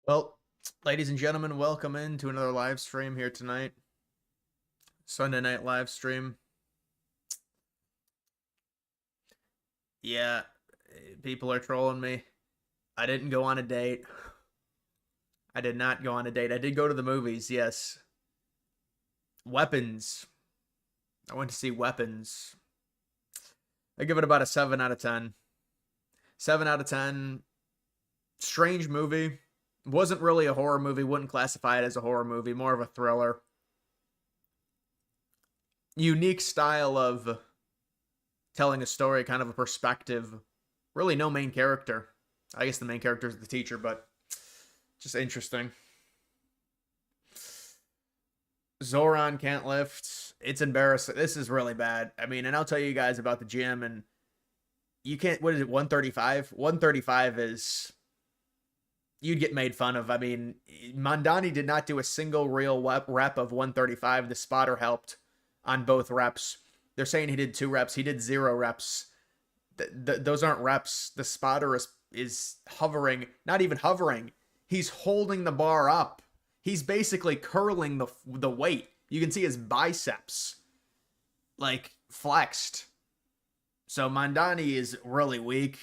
Well, ladies and gentlemen, welcome into another live stream here tonight. Sunday night live stream. Yeah, people are trolling me. I didn't go on a date. I did not go on a date. I did go to the movies, yes. Weapons. I went to see Weapons. I give it about a 7 out of 10. 7 out of 10. Strange movie. Wasn't really a horror movie. Wouldn't classify it as a horror movie. More of a thriller. Unique style of telling a story, kind of a perspective. Really, no main character. I guess the main character is the teacher, but just interesting. Zoran can't lift. It's embarrassing. This is really bad. I mean, and I'll tell you guys about the gym, and you can't. What is it? 135. 135 is you'd get made fun of. I mean, Mandani did not do a single real rep of 135. The spotter helped on both reps. They're saying he did 2 reps. He did 0 reps. Those aren't reps. The spotter is hovering, not even hovering. He's holding the bar up. He's basically curling the weight. You can see his biceps like flexed. So Mandani is really weak.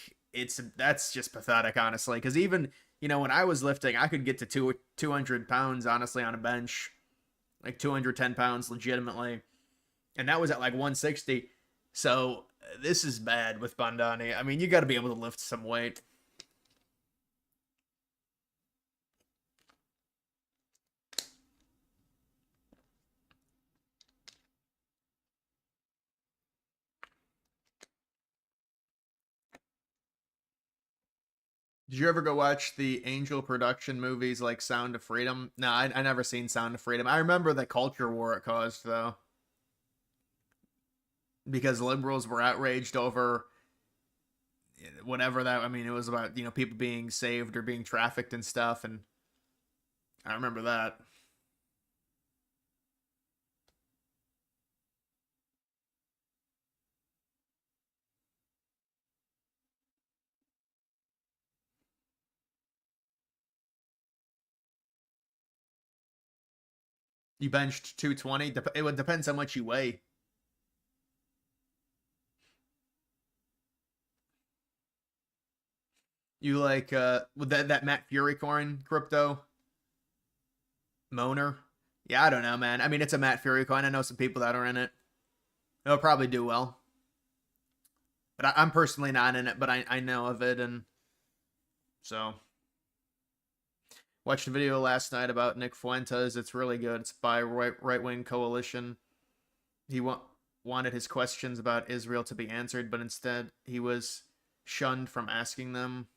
That's just pathetic, honestly. Because even when I was lifting, I could get to 200 pounds honestly on a bench, like 210 pounds legitimately, and that was at like 160. So this is bad with Bandani. I mean, you got to be able to lift some weight. Did you ever go watch the Angel production movies like Sound of Freedom? No, I never seen Sound of Freedom. I remember the culture war it caused though, because liberals were outraged over whatever that. I mean, it was about people being saved or being trafficked and stuff, and I remember that. You benched 220. It would depends how much you weigh. You like with that Matt Fury coin crypto Moner? Yeah, I don't know, man. I mean, it's a Matt Fury coin. I know some people that are in it. It'll probably do well, but I'm personally not in it. But I know of it, and so watched a video last night about Nick Fuentes. It's really good. It's by right wing coalition. He wanted his questions about Israel to be answered, but instead he was shunned from asking them.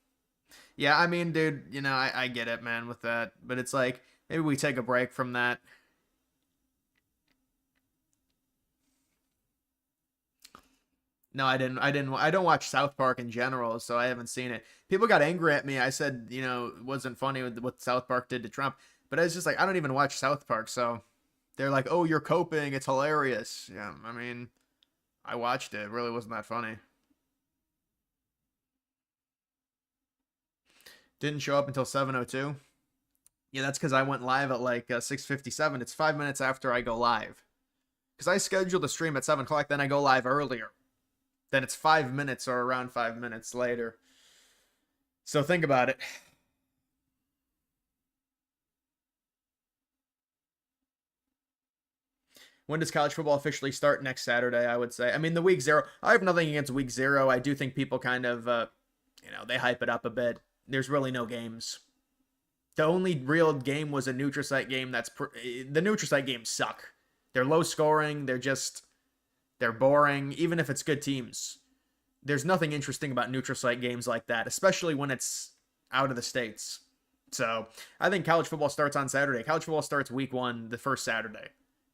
Yeah, I mean, dude, I get it, man, with that. But it's like, maybe we take a break from that. No, I didn't. I don't watch South Park in general, so I haven't seen it. People got angry at me. I said, it wasn't funny with what South Park did to Trump. But I was just like, I don't even watch South Park, so they're like, "Oh, you're coping. It's hilarious." Yeah, I mean, I watched it. It really wasn't that funny. Didn't show up until 7:02. Yeah, that's because I went live at like 6:57. It's 5 minutes after I go live. Because I scheduled a stream at 7 o'clock, then I go live earlier. Then it's 5 minutes or around 5 minutes later. So think about it. When does college football officially start? Next Saturday, I would say. I mean, the week 0. I have nothing against week 0. I do think people kind of, they hype it up a bit. There's really no games. The only real game was a Nutrisite game. The Nutrisite games suck. They're low scoring. They're boring. Even if it's good teams, there's nothing interesting about Nutrisite games like that, especially when it's out of the states. So I think college football starts on Saturday. College football starts week 1, the first Saturday.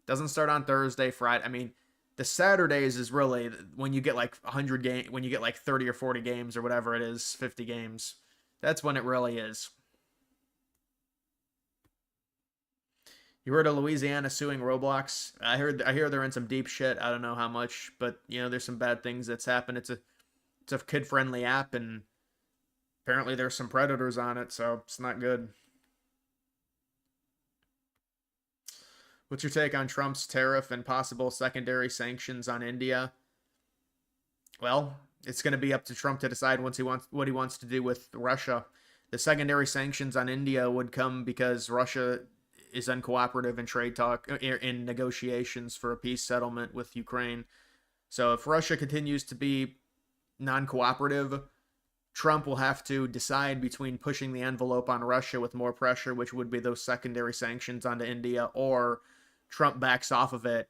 Doesn't start on Thursday, Friday. I mean, the Saturdays is really when you get like 100 game, when you get like 30 or 40 games or whatever it is, 50 games. That's when it really is. You heard of Louisiana suing Roblox? I hear they're in some deep shit. I don't know how much, but there's some bad things that's happened. It's a kid friendly app, and apparently there's some predators on it, so it's not good. What's your take on Trump's tariff and possible secondary sanctions on India? Well, it's going to be up to Trump to decide once he wants what he wants to do with Russia. The secondary sanctions on India would come because Russia is uncooperative in trade talk in negotiations for a peace settlement with Ukraine. So if Russia continues to be non-cooperative, Trump will have to decide between pushing the envelope on Russia with more pressure, which would be those secondary sanctions onto India, or Trump backs off of it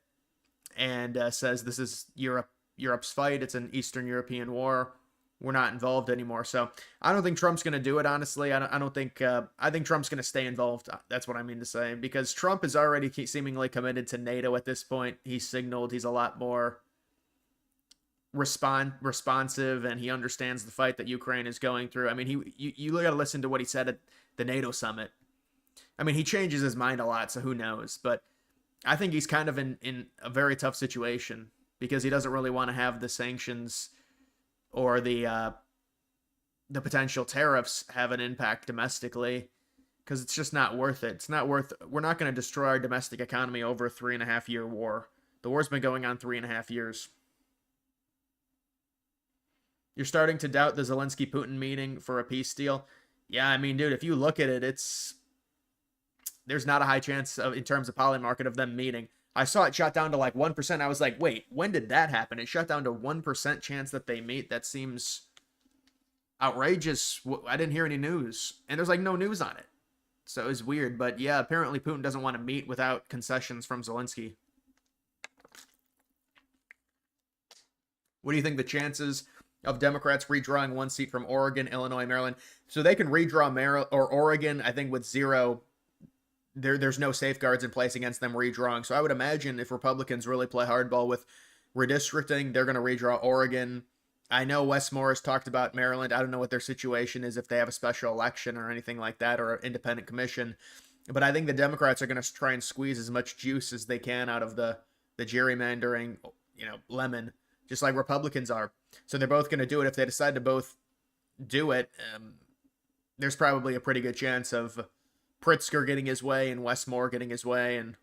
and says this is Europe's fight. It's an Eastern European war. We're not involved anymore. So I don't think Trump's going to do it. Honestly, I don't think. I think Trump's going to stay involved. That's what I mean to say, because Trump is already seemingly committed to NATO at this point. He's signaled he's a lot more responsive, and he understands the fight that Ukraine is going through. I mean, you got to listen to what he said at the NATO summit. I mean, he changes his mind a lot, so who knows? But I think he's kind of in a very tough situation because he doesn't really want to have the sanctions or the potential tariffs have an impact domestically, because it's just not worth it. It's not worth. We're not going to destroy our domestic economy over a 3.5-year war. The war's been going on 3.5 years. You're starting to doubt the Zelensky-Putin meeting for a peace deal. Yeah, I mean, dude, if you look at it, there's not a high chance in terms of Polymarket of them meeting. I saw it shot down to like 1%. I was like, wait, when did that happen? It shot down to 1% chance that they meet. That seems outrageous. I didn't hear any news. And there's like no news on it. So it was weird. But yeah, apparently Putin doesn't want to meet without concessions from Zelensky. What do you think the chances of Democrats redrawing one seat from Oregon, Illinois, Maryland? So they can redraw Maryland or Oregon, I think, with zero. There's no safeguards in place against them redrawing. So I would imagine if Republicans really play hardball with redistricting, they're going to redraw Oregon. I know Wes Morris talked about Maryland. I don't know what their situation is, if they have a special election or anything like that, or an independent commission. But I think the Democrats are going to try and squeeze as much juice as they can out of the gerrymandering, lemon, just like Republicans are. So they're both going to do it. If they decide to both do it, there's probably a pretty good chance of Pritzker getting his way and Wes Moore getting his way. And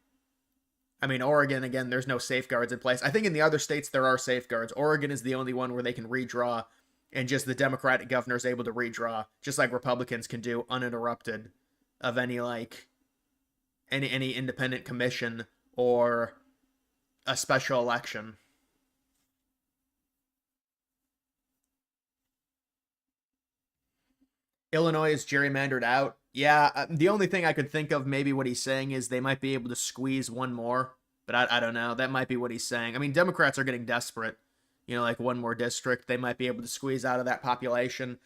I mean, Oregon, again, there's no safeguards in place. I think in the other states there are safeguards. Oregon is the only one where they can redraw, and just the Democratic governor is able to redraw, just like Republicans can do, uninterrupted of any independent commission or a special election. Illinois is gerrymandered out. Yeah, the only thing I could think of, maybe what he's saying is they might be able to squeeze one more, but I don't know. That might be what he's saying. I mean, Democrats are getting desperate. Like one more district they might be able to squeeze out of that population.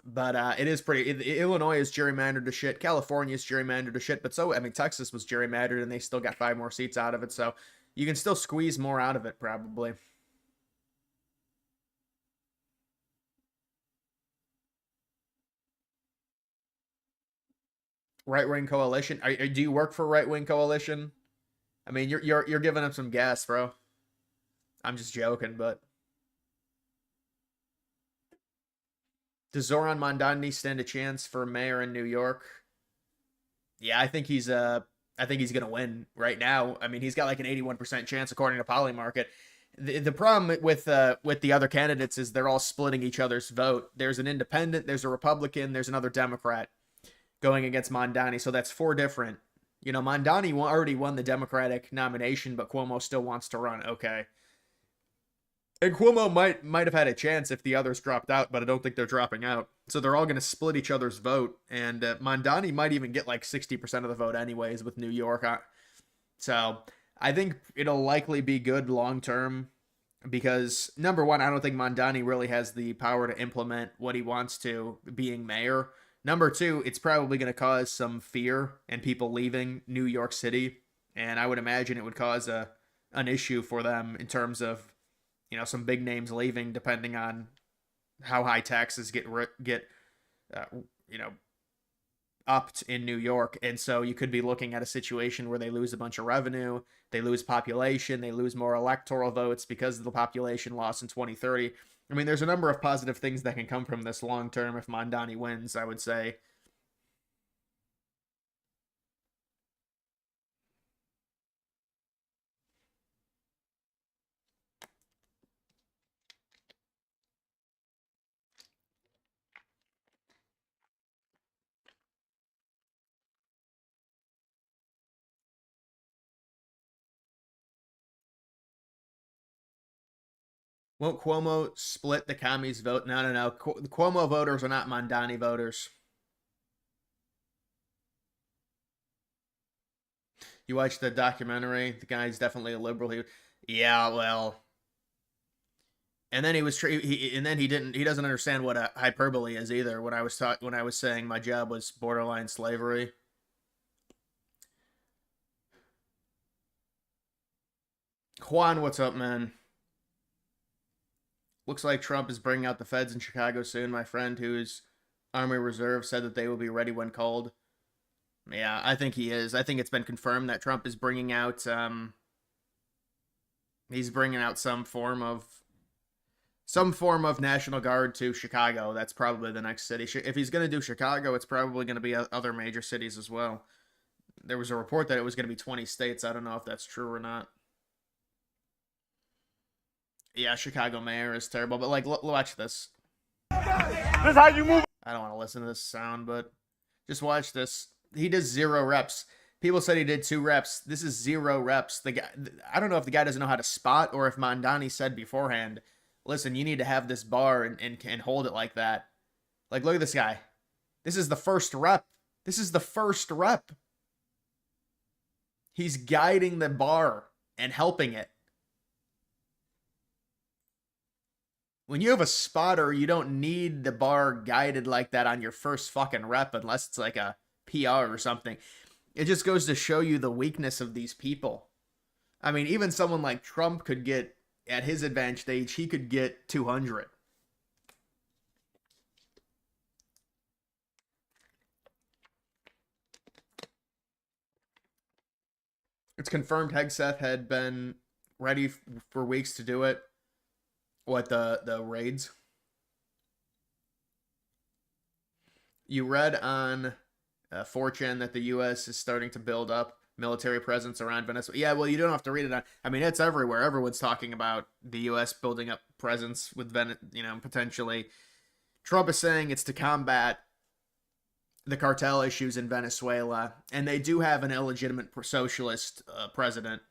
But it is Illinois is gerrymandered to shit. California is gerrymandered to shit. But Texas was gerrymandered and they still got 5 more seats out of it. So you can still squeeze more out of it, probably. Right-wing coalition. Do you work for right-wing coalition? I mean, you're giving them some gas, bro. I'm just joking, but does Zoran Mondani stand a chance for mayor in New York? Yeah, I think he's gonna win right now. I mean, he's got like an 81% chance according to Polymarket. The problem with the other candidates is they're all splitting each other's vote. There's an independent, there's a Republican, there's another Democrat going against Mondani. So that's 4 different. Mondani already won the Democratic nomination, but Cuomo still wants to run. Okay. And Cuomo might have had a chance if the others dropped out, but I don't think they're dropping out. So they're all going to split each other's vote. And Mondani might even get like 60% of the vote anyways with New York. So I think it'll likely be good long term because, number one, I don't think Mondani really has the power to implement what he wants to being mayor. Number 2, it's probably going to cause some fear and people leaving New York City. And I would imagine it would cause an issue for them in terms of, some big names leaving depending on how high taxes get upped in New York. And so you could be looking at a situation where they lose a bunch of revenue, they lose population, they lose more electoral votes because of the population loss in 2030. I mean, there's a number of positive things that can come from this long term if Mondani wins, I would say. Won't Cuomo split the commies vote? No, no, no. The Cuomo voters are not Mondani voters. You watched the documentary? The guy's definitely a liberal. Yeah, well, and then and then he doesn't understand what a hyperbole is either. When I was saying my job was borderline slavery. Juan, what's up, man? Looks like Trump is bringing out the feds in Chicago soon. My friend, who's Army Reserve, said that they will be ready when called. Yeah, I think he is. I think it's been confirmed that Trump is bringing out he's bringing out some form of National Guard to Chicago. That's probably the next city. If he's going to do Chicago, it's probably going to be other major cities as well. There was a report that it was going to be 20 states. I don't know if that's true or not. Yeah, Chicago mayor is terrible, but like, watch this. This is how you move. I don't want to listen to this sound, but just watch this. He does 0 reps. People said he did 2 reps. This is 0 reps. The guy, I don't know if the guy doesn't know how to spot or if Mondani said beforehand, listen, you need to have this bar and hold it like that. Like, look at this guy. This is the first rep. This is the first rep. He's guiding the bar and helping it. When you have a spotter, you don't need the bar guided like that on your first fucking rep unless it's like a PR or something. It just goes to show you the weakness of these people. I mean, even someone like Trump could get, at his advanced age, he could get 200. It's confirmed Hegseth had been ready for weeks to do it. What, the raids? You read on 4chan that the U.S. is starting to build up military presence around Venezuela. Yeah, well, you don't have to read it on. I mean, it's everywhere. Everyone's talking about the U.S. building up presence with potentially. Trump is saying it's to combat the cartel issues in Venezuela, and they do have an illegitimate socialist president.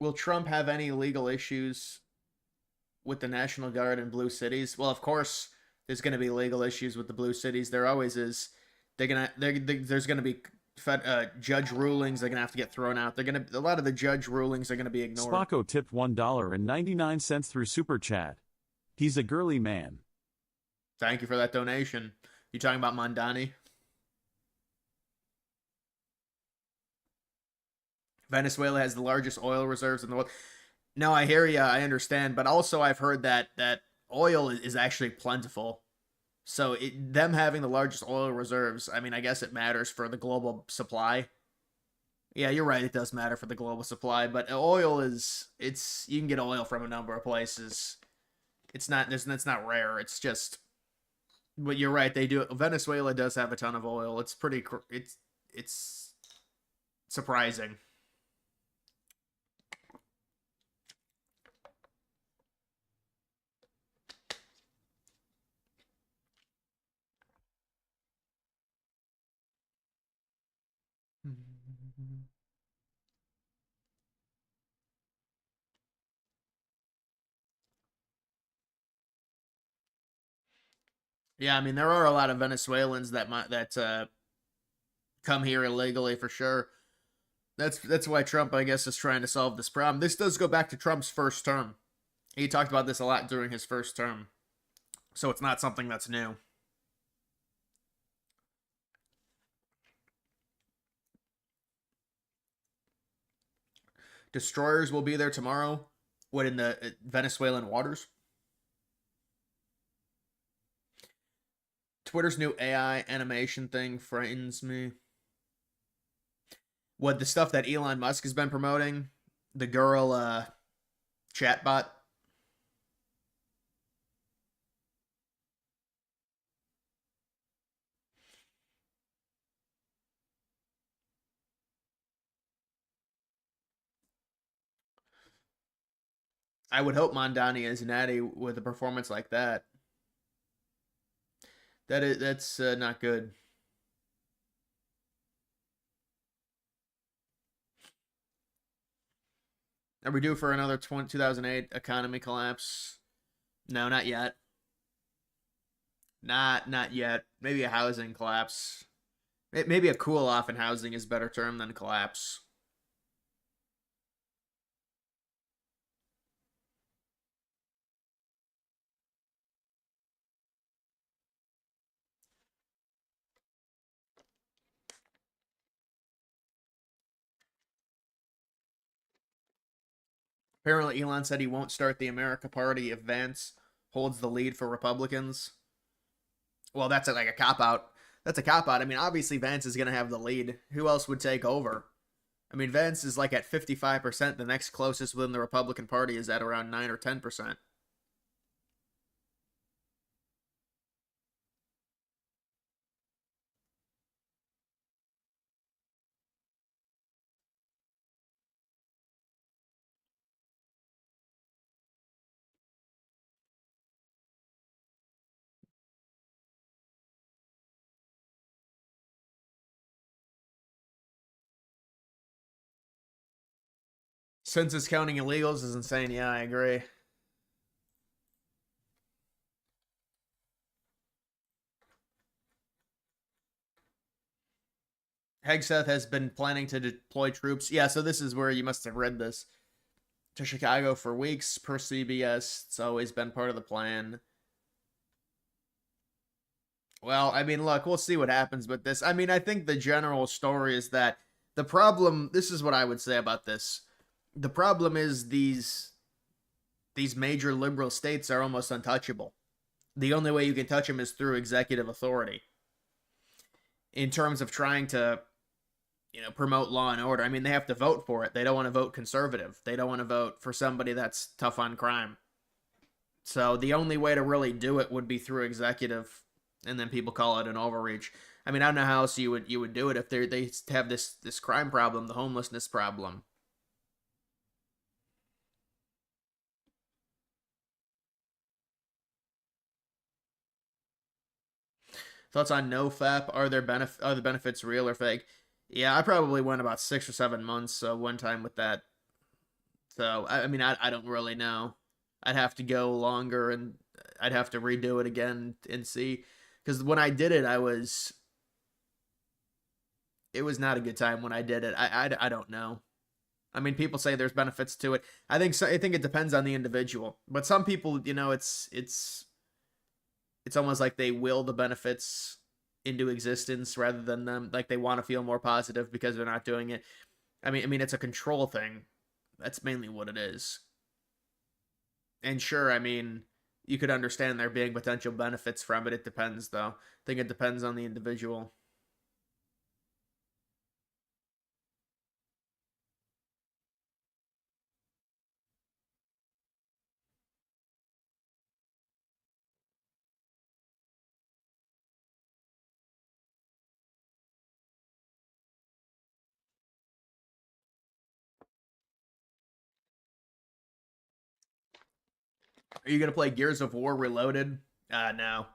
Will Trump have any legal issues with the National Guard in blue cities? Well, of course, there's going to be legal issues with the blue cities. There always is. There's going to be judge rulings. They're going to have to get thrown out. A lot of the judge rulings are going to be ignored. Spocko tipped $1.99 through Super Chat. He's a girly man. Thank you for that donation. You talking about Mondani? Venezuela has the largest oil reserves in the world. No, I hear you. I understand, but also I've heard that oil is actually plentiful. So them having the largest oil reserves, I mean, I guess it matters for the global supply. Yeah, you're right. It does matter for the global supply, but oil you can get oil from a number of places. It's not rare. It's just, but you're right. They do. Venezuela does have a ton of oil. It's surprising. Yeah, I mean there are a lot of Venezuelans that come here illegally for sure. That's why Trump, I guess, is trying to solve this problem. This does go back to Trump's first term. He talked about this a lot during his first term, so it's not something that's new. Destroyers will be there tomorrow. What, in the Venezuelan waters? Twitter's new AI animation thing frightens me. What, the stuff that Elon Musk has been promoting? The girl chatbot? I would hope Mondani is natty with a performance like that. That's not good. Are we due for another 2008 economy collapse? No, not yet. Not yet. Maybe a housing collapse. Maybe a cool off in housing is a better term than collapse. Apparently, Elon said he won't start the America Party if Vance holds the lead for Republicans. Well, that's like a cop out. That's a cop out. I mean, obviously Vance is going to have the lead. Who else would take over? I mean, Vance is like at 55%. The next closest within the Republican Party is at around 9 or 10%. Census counting illegals is insane. Yeah, I agree. Hegseth has been planning to deploy troops. Yeah, so this is where you must have read this. To Chicago for weeks per CBS. It's always been part of the plan. Well, I mean, look, we'll see what happens with this. I mean, I think the general story is that the problem, this is what I would say about this. The problem is these major liberal states are almost untouchable. The only way you can touch them is through executive authority. In terms of trying to, promote law and order. I mean, they have to vote for it. They don't want to vote conservative. They don't want to vote for somebody that's tough on crime. So the only way to really do it would be through executive, and then people call it an overreach. I mean, I don't know how else you would do it if they have this crime problem, the homelessness problem. Thoughts on NoFap? Are the benefits real or fake? Yeah, I probably went about 6 or 7 months one time with that. So I mean, I don't really know. I'd have to go longer and I'd have to redo it again and see. Because when I did it, it was not a good time when I did it. I don't know. I mean, people say there's benefits to it. I think it depends on the individual. But some people, it's almost like they will the benefits into existence rather than them like they want to feel more positive because they're not doing it. I mean, it's a control thing. That's mainly what it is. And sure, I mean, you could understand there being potential benefits from it. It depends, though. I think it depends on the individual. Are you gonna play Gears of War Reloaded? No.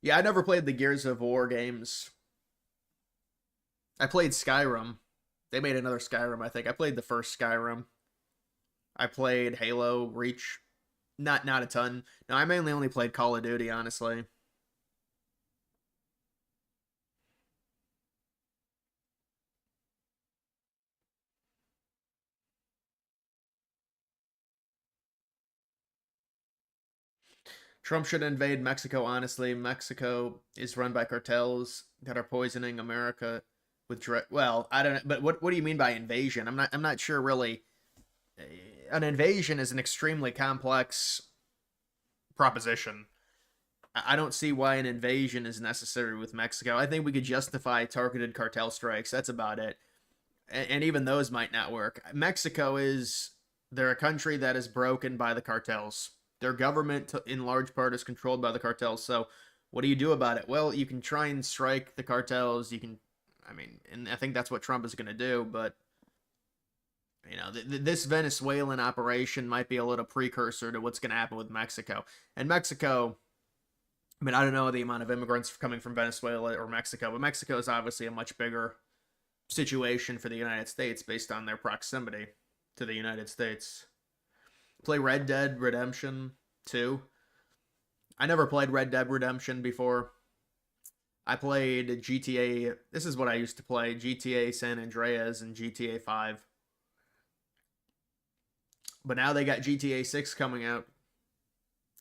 Yeah, I never played the Gears of War games. I played Skyrim. They made another Skyrim, I think. I played the first Skyrim. I played Halo Reach. Not a ton. No, I mainly only played Call of Duty, honestly. Trump should invade Mexico, honestly. Mexico is run by cartels that are poisoning America with well, I don't know, but what do you mean by invasion? I'm not sure really. An invasion is an extremely complex proposition. I don't see why an invasion is necessary with Mexico. I think we could justify targeted cartel strikes. That's about it. And even those might not work. Mexico is they're a country that is broken by the cartels. Their government, in large part, is controlled by the cartels. So, what do you do about it? Well, you can try and strike the cartels. You can, I mean, and I think that's what Trump is going to do. But You know, this Venezuelan operation might be a little precursor to what's going to happen with Mexico. And Mexico, I mean, I don't know the amount of immigrants coming from Venezuela or Mexico, but Mexico is obviously a much bigger situation for the United States based on their proximity to the United States. Play Red Dead Redemption 2. I never played Red Dead Redemption before. I played GTA. This is what I used to play: GTA San Andreas and GTA 5. But now they got GTA 6 coming out,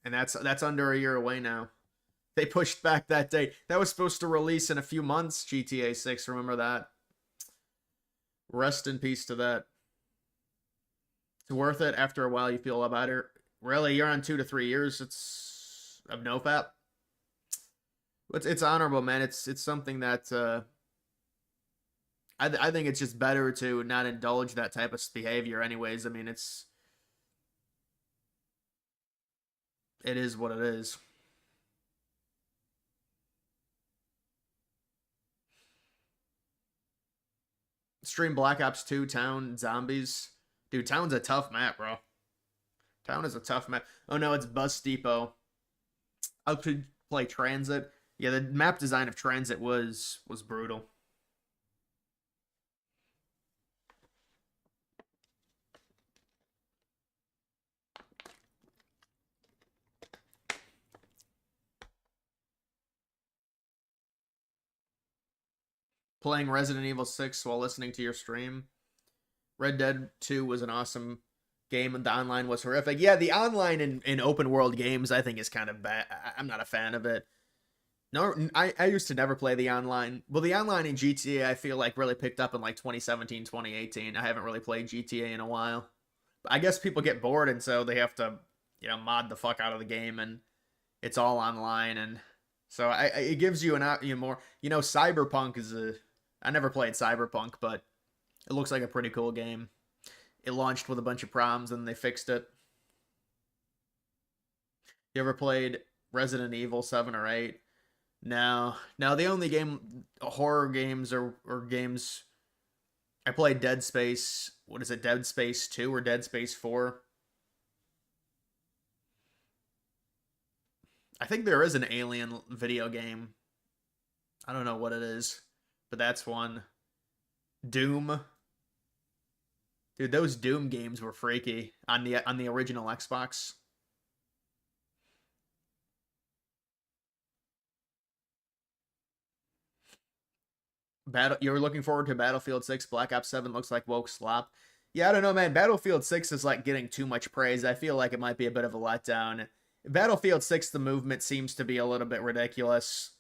and that's under a year away now. They pushed back that date. That was supposed to release in a few months. GTA 6, remember that? Rest in peace to that. It's worth it. After a while, you feel a lot better. Really, you're on 2 to 3 years. It's of no fap. It's honorable, man. It's something that I think it's just better to not indulge that type of behavior. Anyways, I mean, it is what it is. Stream Black Ops 2 Town Zombies. Dude, Town's a tough map, bro. Town is a tough map. Oh no, it's Bus Depot. I could play Transit. Yeah, the map design of Transit was brutal. Playing Resident Evil 6 while listening to your stream. Red Dead 2 was an awesome game, and the online was horrific. Yeah, the online in open world games I think is kind of bad. I'm not a fan of it. No, I used to never play the online. Well, the online in GTA I feel like really picked up in like 2017, 2018. I haven't really played GTA in a while. But I guess people get bored, and so they have to, mod the fuck out of the game, and it's all online. And so it gives you more. Cyberpunk is I never played Cyberpunk, but it looks like a pretty cool game. It launched with a bunch of problems, and they fixed it. You ever played Resident Evil 7 or 8? No. Now the only horror games or games I played Dead Space. What is it? Dead Space 2 or Dead Space 4? I think there is an Alien video game. I don't know what it is, but that's one. Doom. Dude, those Doom games were freaky on the original Xbox. You're looking forward to Battlefield 6. Black Ops 7 looks like woke slop. Yeah, I don't know, man. Battlefield 6 is like getting too much praise. I feel like it might be a bit of a letdown. Battlefield 6, the movement seems to be a little bit ridiculous,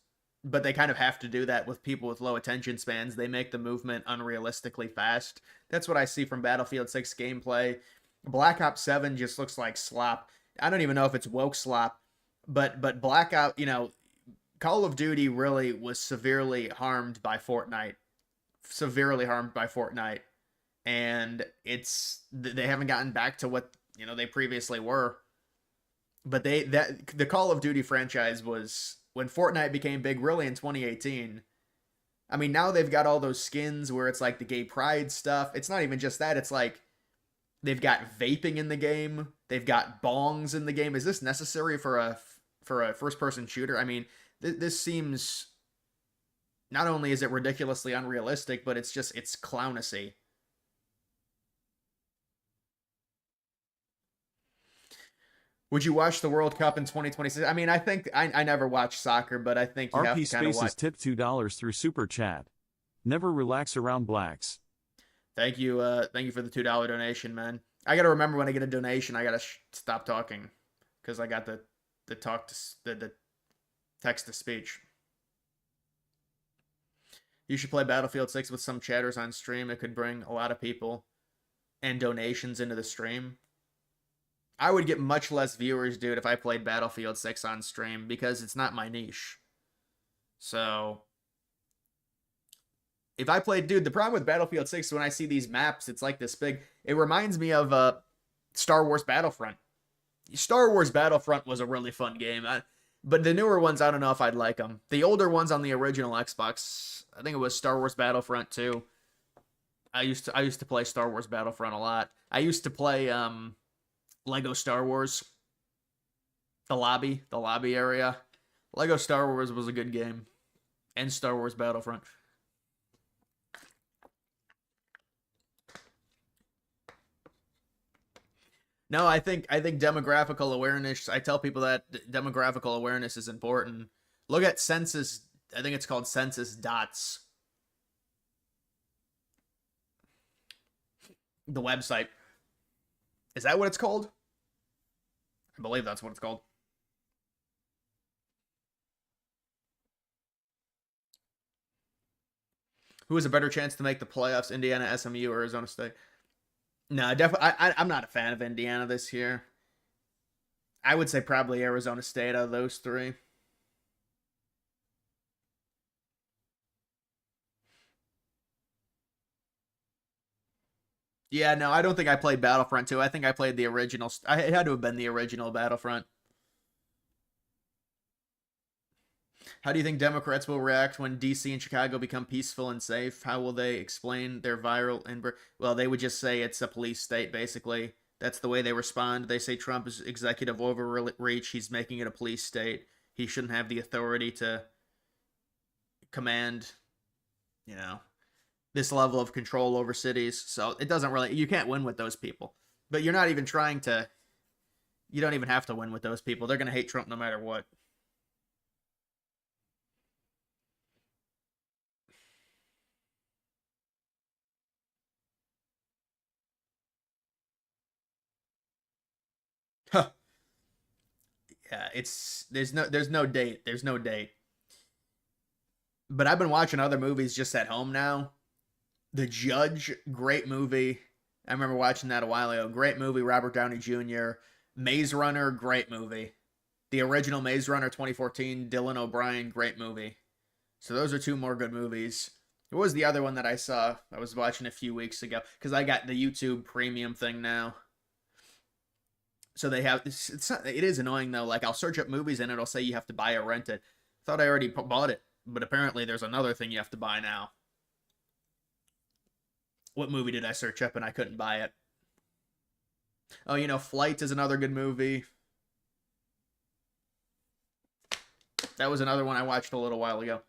but they kind of have to do that with people with low attention spans. They make the movement unrealistically fast. That's what I see from Battlefield 6 gameplay. Black Ops 7 just looks like slop. I don't even know if it's woke slop, but Black Ops, Call of Duty really was severely harmed by Fortnite. And they haven't gotten back to what, they previously were. But the Call of Duty franchise was, when Fortnite became big really in 2018. I mean, now they've got all those skins where it's like the gay pride stuff. It's not even just that. It's like they've got vaping in the game. They've got bongs in the game. Is this necessary for a first-person shooter? I mean, this seems, not only is it ridiculously unrealistic, but it's clownacy. Would you watch the World Cup in 2026? I mean, I think I never watch soccer, but I think you have RP to kind of Spaces tipped $2 through Super Chat. Never relax around blacks. Thank you for the $2 donation, man. I gotta remember when I get a donation, I gotta stop talking because I got the text to speech. You should play Battlefield 6 with some chatters on stream. It could bring a lot of people and donations into the stream. I would get much less viewers, dude, if I played Battlefield 6 on stream because it's not my niche. So, if I played, dude, the problem with Battlefield 6 when I see these maps, it's like this big. It reminds me of Star Wars Battlefront. Star Wars Battlefront was a really fun game. But the newer ones, I don't know if I'd like them. The older ones on the original Xbox, I think it was Star Wars Battlefront 2. I used to play Star Wars Battlefront a lot. I used to play Lego Star Wars, the lobby area. Lego Star Wars was a good game, and Star Wars Battlefront. No, I think demographical awareness. I tell people that demographical awareness is important. Look at census. I think it's called census dots. The website. Is that what it's called? I believe that's what it's called. Who has a better chance to make the playoffs? Indiana, SMU, or Arizona State? No, definitely. I'm not a fan of Indiana this year. I would say probably Arizona State out of those three. Yeah, no, I don't think I played Battlefront 2. I think I played the original. It had to have been the original Battlefront. How do you think Democrats will react when DC and Chicago become peaceful and safe? How will they explain their viral and well, they would just say it's a police state basically. That's the way they respond. They say Trump is executive overreach. He's making it a police state. He shouldn't have the authority to command, you know, this level of control over cities. So it doesn't really, you can't win with those people. But you're not even trying to, you don't even have to win with those people. They're going to hate Trump no matter what. Yeah, it's there's no date. There's no date. But I've been watching other movies just at home now. The Judge, great movie. I remember watching that a while ago. Great movie, Robert Downey Jr. Maze Runner, great movie. The original Maze Runner 2014, Dylan O'Brien, great movie. So those are two more good movies. What was the other one that I saw? I was watching a few weeks ago because I got the YouTube Premium thing now. So they have it's not, it is annoying though. Like I'll search up movies and it'll say you have to buy or rent it. Thought I already bought it, but apparently there's another thing you have to buy now. What movie did I search up and I couldn't buy it? Oh, Flight is another good movie. That was another one I watched a little while ago.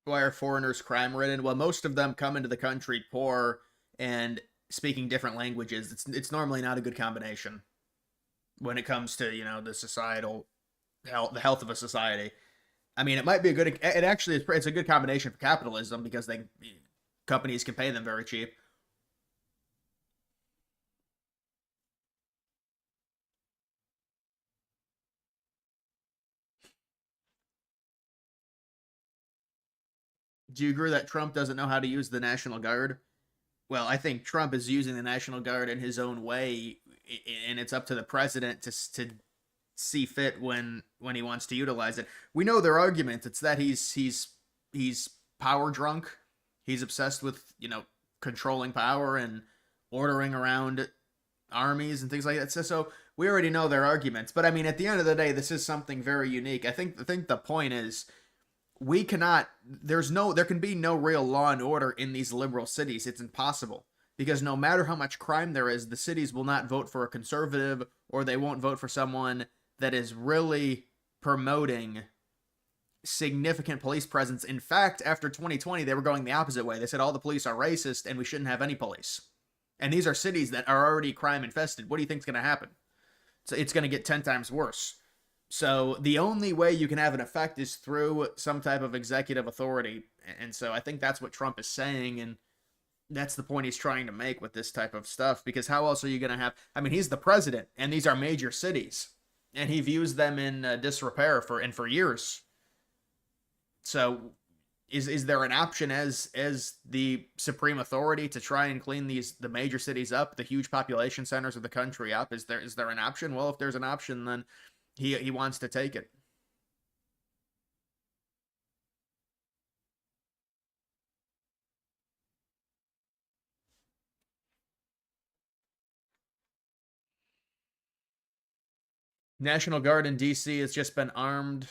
Why are foreigners crime ridden? Well, most of them come into the country poor and speaking different languages. It's normally not a good combination when it comes to the societal health, the health of a society. I mean, it might be a good. It actually is. It's a good combination for capitalism because companies can pay them very cheap. Do you agree that Trump doesn't know how to use the National Guard? Well, I think Trump is using the National Guard in his own way, and it's up to the president to see fit when he wants to utilize it. We know their argument. It's that he's power drunk. He's obsessed with controlling power and ordering around armies and things like that. So we already know their arguments. But I mean, at the end of the day, this is something very unique. I think the point is we cannot there can be no real law and order in these liberal cities. It's impossible because no matter how much crime there is, the cities will not vote for a conservative or they won't vote for someone that is really promoting significant police presence. In fact, after 2020, they were going the opposite way. They said all the police are racist and we shouldn't have any police. And these are cities that are already crime infested. What do you think is going to happen? So it's going to get 10 times worse. So the only way you can have an effect is through some type of executive authority. And so I think that's what Trump is saying. And that's the point he's trying to make with this type of stuff. Because how else are you going to have... I mean, he's the president, and these are major cities. And he views them in disrepair for years. So is there an option as the supreme authority to try and clean the major cities up, the huge population centers of the country up? Is there an option? Well, if there's an option, then he wants to take it. National Guard in DC has just been armed.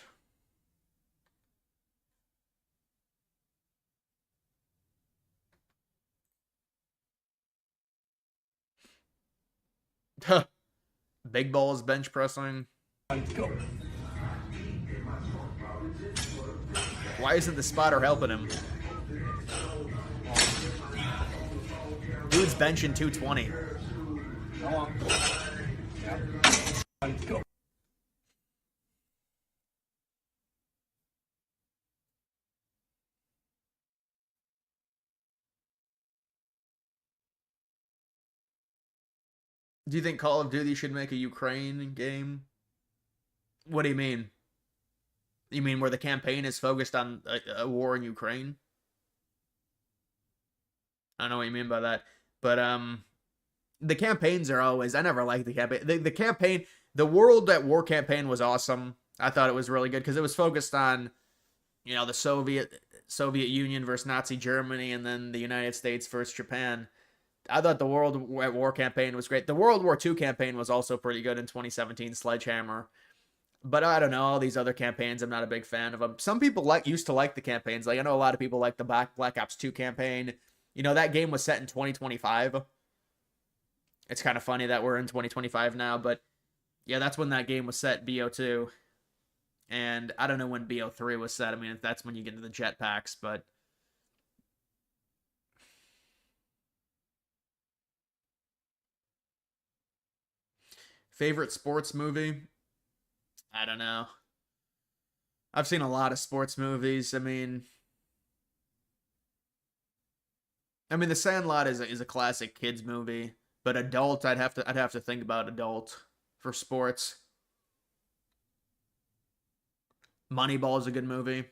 Big balls bench pressing. Why isn't the spotter helping him? Dude's benching 220. Do you think Call of Duty should make a Ukraine game? What do you mean? You mean where the campaign is focused on a war in Ukraine? I don't know what you mean by that. But the campaigns are always, I never liked the campaign. The campaign, the World at War campaign was awesome. I thought it was really good because it was focused on, you know, the Soviet Union versus Nazi Germany, and then the United States versus Japan. I thought the World at War campaign was great. The World War II campaign was also pretty good in 2017, Sledgehammer. But I don't know, all these other campaigns, I'm not a big fan of them. Some people used to like the campaigns. Like, I know a lot of people like the Black Ops 2 campaign. You know, that game was set in 2025. It's kind of funny that we're in 2025 now, but yeah, that's when that game was set, BO2. And I don't know when BO3 was set. I mean, that's when you get into the jetpacks, but favorite sports movie? I don't know. I've seen a lot of sports movies. I mean, The Sandlot is a classic kids movie, but adult, I'd have to think about adult for sports. Moneyball is a good movie.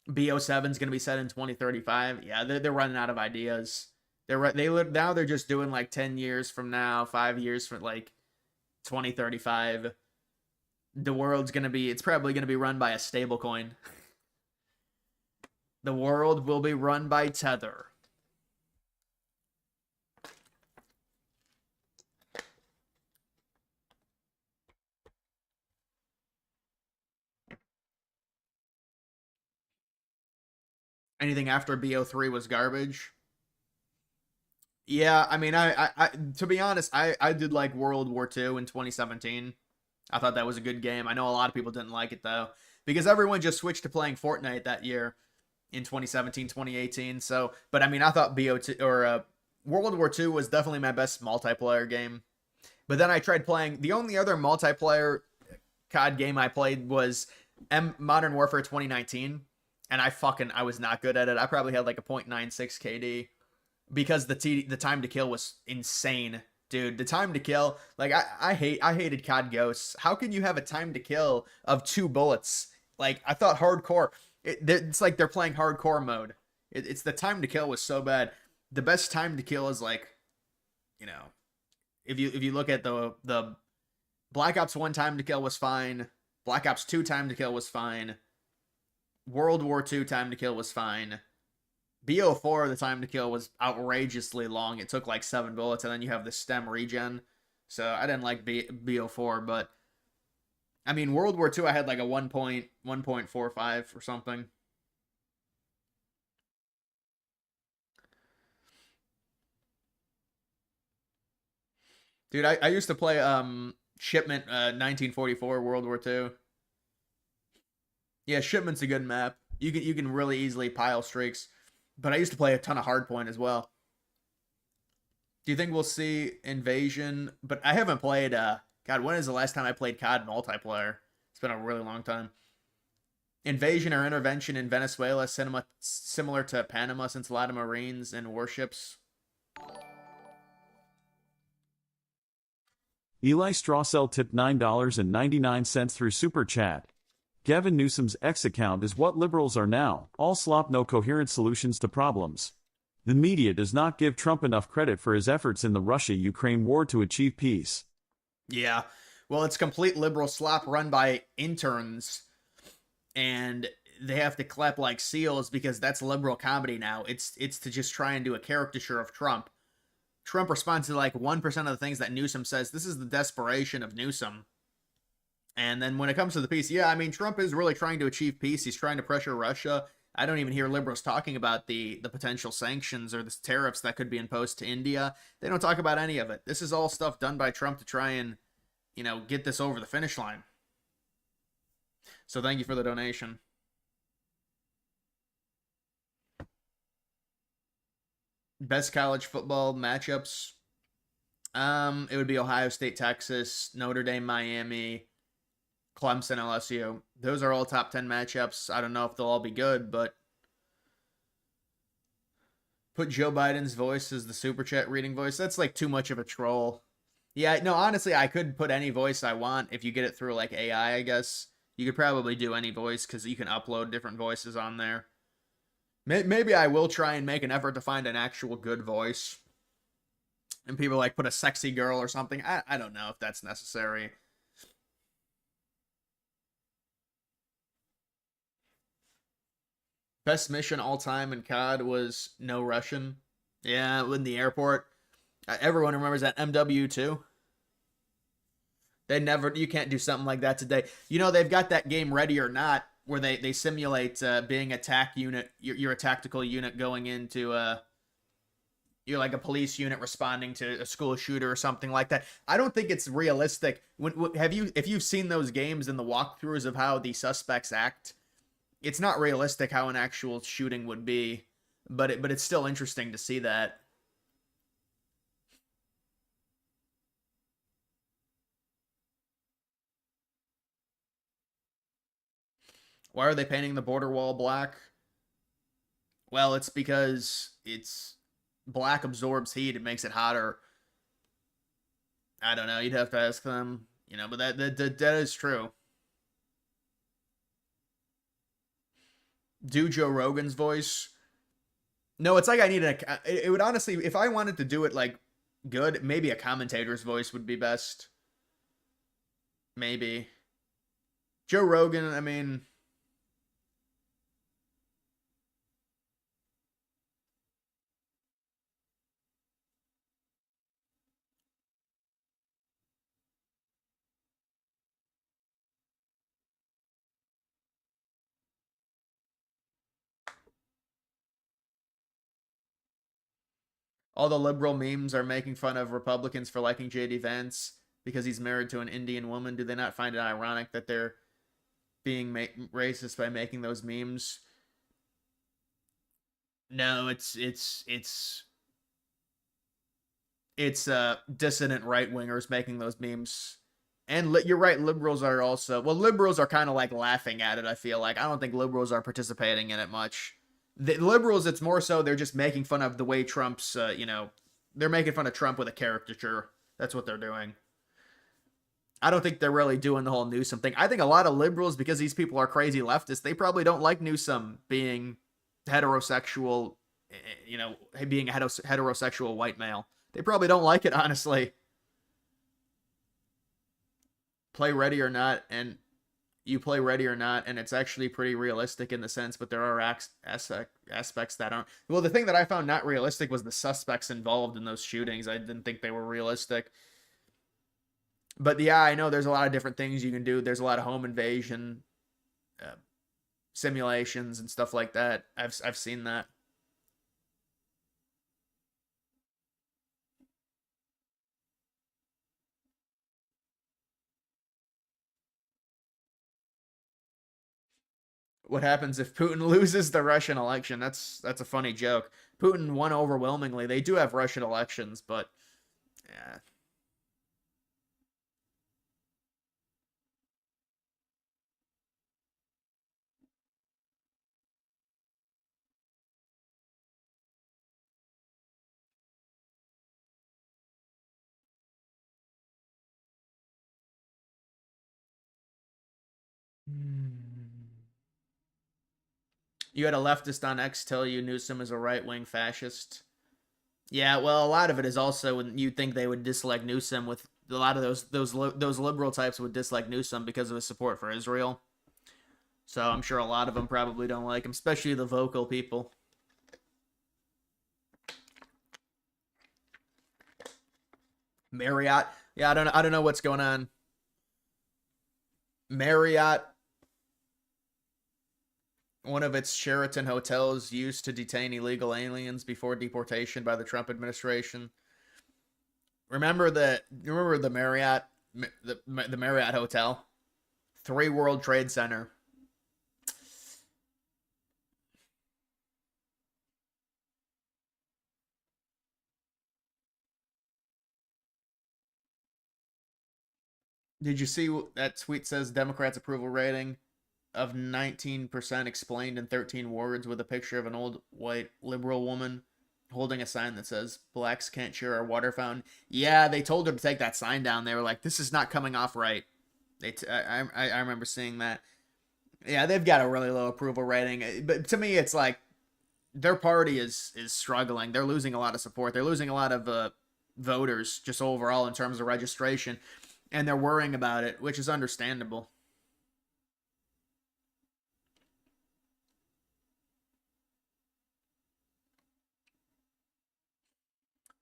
BO7 is going to be set in 2035. Yeah, they're running out of ideas. Now they're just doing like 10 years from now, 5 years from like 2035. The world's going to be, it's probably going to be run by a stablecoin. The world will be run by Tether. Anything after BO3 was garbage. Yeah, I mean, I to be honest, I did like World War II in 2017. I thought that was a good game. I know a lot of people didn't like it though, because everyone just switched to playing Fortnite that year in 2017, 2018. So, but I mean, I thought BO2 or World War II was definitely my best multiplayer game. But then I tried playing the only other multiplayer COD game I played was Modern Warfare 2019, and I was not good at it. I probably had like a .96 KD because the time to kill was insane, dude. The time to kill, like I hated COD Ghosts. How can you have a time to kill of 2 bullets? Like, I thought hardcore. It's like they're playing hardcore mode. It's the time to kill was so bad. The best time to kill is like, you know, if you look at the Black Ops 1 time to kill was fine. Black Ops 2 time to kill was fine. World War II time to kill was fine. BO4, the time to kill was outrageously long. It took like 7 bullets, and then you have the stem regen. So I didn't like BO4, but I mean, World War II, I had like a 1.45 or something. Dude, I used to play Shipment 1944 World War II. Yeah, Shipment's a good map. You can really easily pile streaks. But I used to play a ton of Hardpoint as well. Do you think we'll see Invasion? But I haven't played God, when is the last time I played COD multiplayer? It's been a really long time. Invasion or intervention in Venezuela, similar to Panama, since a lot of Marines and warships. Eli Strawcell tipped $9.99 through Super Chat. Gavin Newsom's X account is what liberals are now, all slop, no coherent solutions to problems. The media does not give Trump enough credit for his efforts in the Russia-Ukraine war to achieve peace. Yeah, well, it's complete liberal slop run by interns, and they have to clap like seals because that's liberal comedy now. It's to just try and do a caricature of Trump. Trump responds to like 1% of the things that Newsom says. This is the desperation of Newsom. And then when it comes to the peace, yeah, I mean, Trump is really trying to achieve peace. He's trying to pressure Russia. I don't even hear liberals talking about the potential sanctions or the tariffs that could be imposed to India. They don't talk about any of it. This is all stuff done by Trump to try and, get this over the finish line. So thank you for the donation. Best college football matchups. It would be Ohio State, Texas, Notre Dame, Miami, Clemson, LSU. Those are all top 10 matchups. I don't know if they'll all be good, but put Joe Biden's voice as the super chat reading voice. That's like too much of a troll. Yeah, no, honestly, I could put any voice I want if you get it through like AI, I guess. You could probably do any voice because you can upload different voices on there. Maybe I will try and make an effort to find an actual good voice. And people like put a sexy girl or something. I don't know if that's necessary. Best mission all time in COD was No Russian. Yeah, in the airport. Everyone remembers that MW2. You can't do something like that today. They've got that game Ready or Not where they simulate being a TAC unit. You're a tactical unit going into you're like a police unit responding to a school shooter or something like that. I don't think it's realistic. If you've seen those games and the walkthroughs of how the suspects act, it's not realistic how an actual shooting would be, but it's still interesting to see that. Why are they painting the border wall black? Well, it's because black absorbs heat. It makes it hotter. I don't know. You'd have to ask them, but that is true. Do Joe Rogan's voice. No, it's like I need it would honestly, if I wanted to do it like good, maybe a commentator's voice would be best. Maybe. Joe Rogan, I mean, all the liberal memes are making fun of Republicans for liking JD Vance because he's married to an Indian woman. Do they not find it ironic that they're being racist by making those memes? No, it's dissident right wingers making those memes. And you're right, liberals are also, well, liberals are kind of like laughing at it. I feel like I don't think liberals are participating in it much. The liberals, it's more so they're just making fun of the way Trump's, they're making fun of Trump with a caricature. That's what they're doing. I don't think they're really doing the whole Newsom thing. I think a lot of liberals, because these people are crazy leftists, they probably don't like Newsom being heterosexual, being a heterosexual white male. They probably don't like it, honestly. Play Ready or Not, and you play Ready or Not, and it's actually pretty realistic in the sense, but there are aspects that aren't. Well, the thing that I found not realistic was the suspects involved in those shootings. I didn't think they were realistic. But yeah, I know there's a lot of different things you can do. There's a lot of home invasion simulations and stuff like that. I've seen that. What happens if Putin loses the Russian election? That's a funny joke. Putin won overwhelmingly. They do have Russian elections, but yeah. You had a leftist on X tell you Newsom is a right-wing fascist. Yeah, well, a lot of it is also when you think they would dislike Newsom. With a lot of those liberal types would dislike Newsom because of his support for Israel. So I'm sure a lot of them probably don't like him, especially the vocal people. Marriott. Yeah, I don't know what's going on. Marriott, one of its Sheraton hotels, used to detain illegal aliens before deportation by the Trump administration. Remember the Marriott, the Marriott Hotel, Three World Trade Center. Did you see that tweet says Democrats' approval rating of 19% explained in 13 words with a picture of an old white liberal woman holding a sign that says blacks can't share our water fountain. Yeah, they told her to take that sign down. They were like, this is not coming off right. I remember seeing that. Yeah, they've got a really low approval rating. But to me, it's like their party is struggling. They're losing a lot of support. They're losing a lot of voters just overall in terms of registration, and they're worrying about it, which is understandable.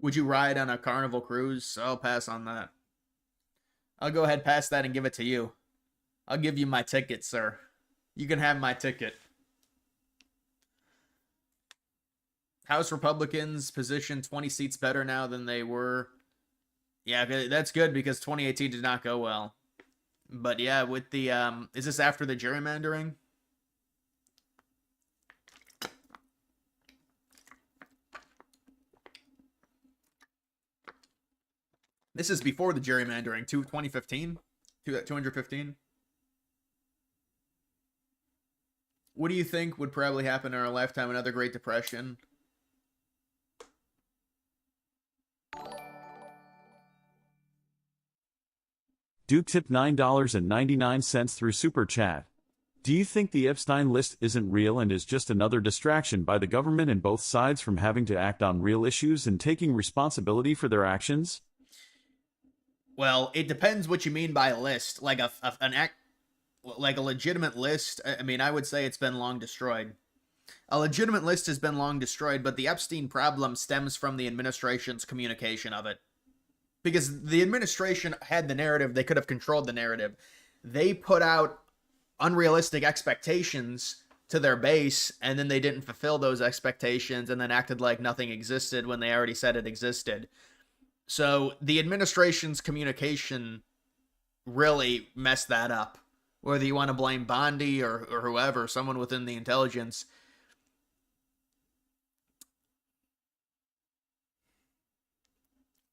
Would you ride on a Carnival cruise? I'll pass on that. I'll go ahead past that and give it to you. I'll give you my ticket, sir. You can have my ticket. House Republicans position 20 seats better now than they were. Yeah, that's good because 2018 did not go well. But yeah, with the is this after the gerrymandering? This is before the gerrymandering, 2015, 215. What do you think would probably happen in our lifetime? Another Great Depression? Duke tipped $9.99 through Super Chat. Do you think the Epstein list isn't real and is just another distraction by the government and both sides from having to act on real issues and taking responsibility for their actions? Well, it depends what you mean by a list. Like an act, like a legitimate list. I mean, I would say it's been long destroyed. A legitimate list has been long destroyed, but the Epstein problem stems from the administration's communication of it. Because the administration had the narrative, they could have controlled the narrative. They put out unrealistic expectations to their base, and then they didn't fulfill those expectations and then acted like nothing existed when they already said it existed. So the administration's communication really messed that up. Whether you want to blame Bondi or whoever, someone within the intelligence.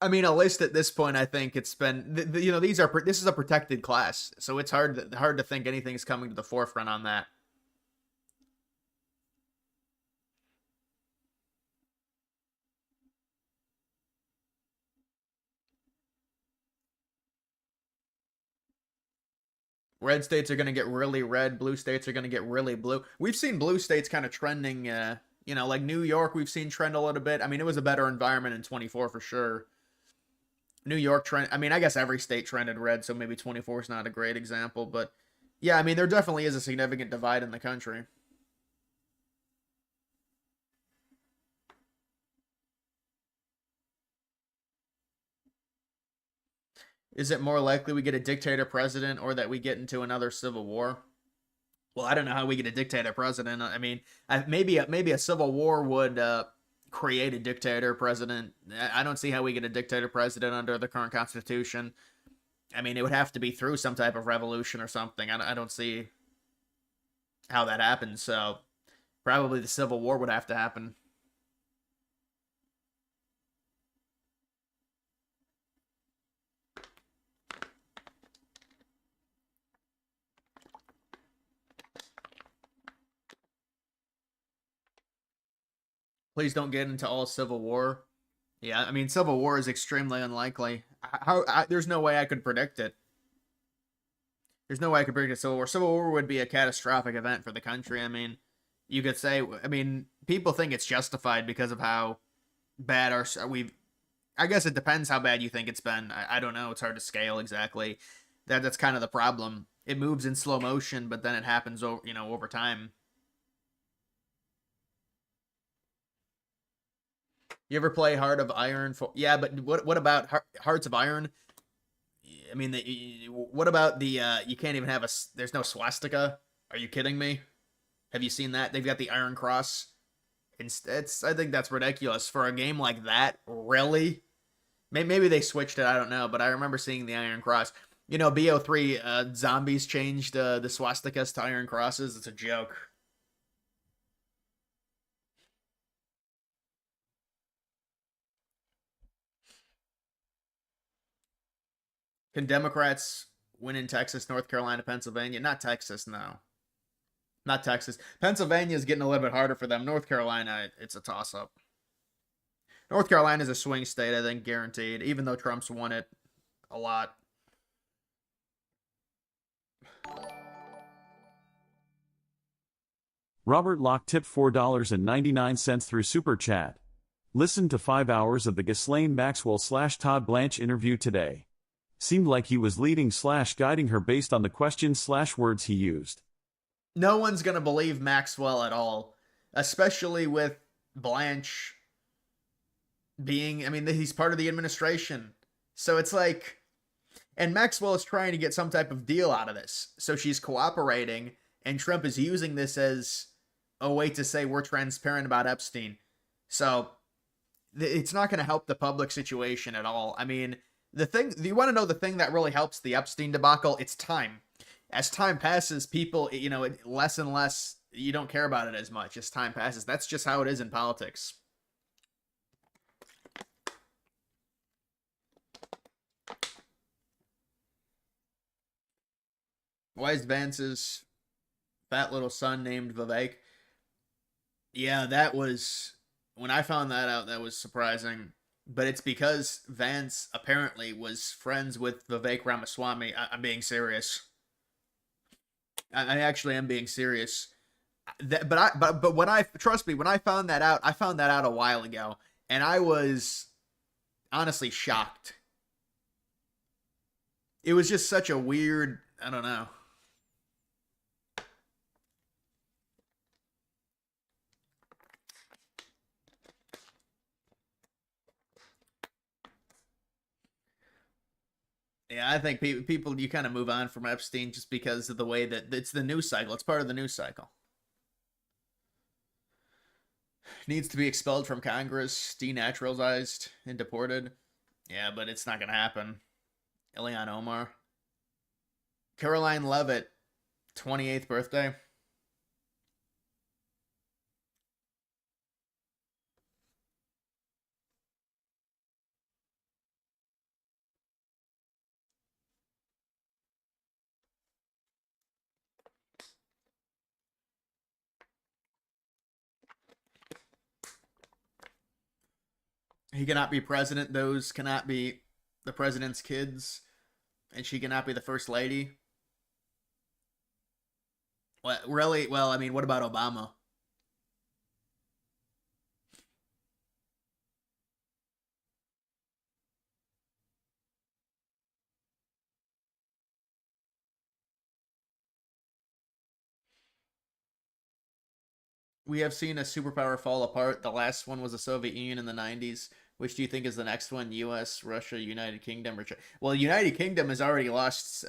I mean, a list at this point, I think it's been, you know, this is a protected class, so it's hard to think anything's coming to the forefront on that. Red states are going to get really red. Blue states are going to get really blue. We've seen blue states kind of trending, you know, like New York, we've seen trend a little bit. I mean, it was a better environment in 24 for sure. New York trend. I mean, I guess every state trended red, so maybe 24 is not a great example, but yeah, I mean, there definitely is a significant divide in the country. Is it more likely we get a dictator president or that we get into another civil war? Well, I don't know how we get a dictator president. I mean, maybe a civil war would create a dictator president. I don't see how we get a dictator president under the current constitution. I mean, it would have to be through some type of revolution or something. I don't see how that happens. So probably the civil war would have to happen. Please don't get into all civil war. Yeah, I mean, civil war is extremely unlikely. There's no way I could predict it. There's no way I could predict a civil war. Civil war would be a catastrophic event for the country. I mean, you could say. I mean, people think it's justified because of how bad we've. I guess it depends how bad you think it's been. I don't know. It's hard to scale exactly. That's kind of the problem. It moves in slow motion, but then it happens over over time. You ever play Heart of Iron? Yeah, but what about Hearts of Iron? I mean, what about the? You can't even have a. There's no swastika. Are you kidding me? Have you seen that? They've got the Iron Cross. It's I think that's ridiculous for a game like that. Really? Maybe they switched it. I don't know, but I remember seeing the Iron Cross. You know, BO3 zombies changed the swastikas to Iron Crosses. It's a joke. Can Democrats win in Texas, North Carolina, Pennsylvania? Not Texas, no. Not Texas. Pennsylvania is getting a little bit harder for them. North Carolina, it's a toss up. North Carolina is a swing state, I think, guaranteed, even though Trump's won it a lot. Robert Locke tipped $4.99 through Super Chat. Listened to 5 hours of the Ghislaine Maxwell / Todd Blanche interview today. Seemed like he was leading / guiding her based on the questions / words he used. No one's going to believe Maxwell at all, especially with Blanche being, I mean, he's part of the administration. So it's like, and Maxwell is trying to get some type of deal out of this. So she's cooperating, and Trump is using this as a way to say we're transparent about Epstein. So it's not going to help the public situation at all. I mean, the thing, you want to know the thing that really helps the Epstein debacle? It's time. As time passes, people, you know, less and less, you don't care about it as much as time passes. That's just how it is in politics. Why is Vance's fat little son named Vivek? Yeah, that was, when I found that out, that was surprising. But it's because Vance apparently was friends with Vivek Ramaswamy. I'm being serious. I actually am being serious. But when I trust me, when I found that out a while ago, and I was honestly shocked. It was just such a weird, I don't know. Yeah, I think people you kind of move on from Epstein just because of the way that it's the news cycle. It's part of the news cycle. Needs to be expelled from Congress, denaturalized, and deported. Yeah, but it's not gonna happen. Elian Omar, Caroline Levitt, 28th birthday. He cannot be president. Those cannot be the president's kids, and she cannot be the first lady. What really? Well, I mean, what about Obama? We have seen a superpower fall apart. The last one was the Soviet Union in the 90s. Which do you think is the next one? U.S., Russia, United Kingdom, or China? Well, United Kingdom has already lost.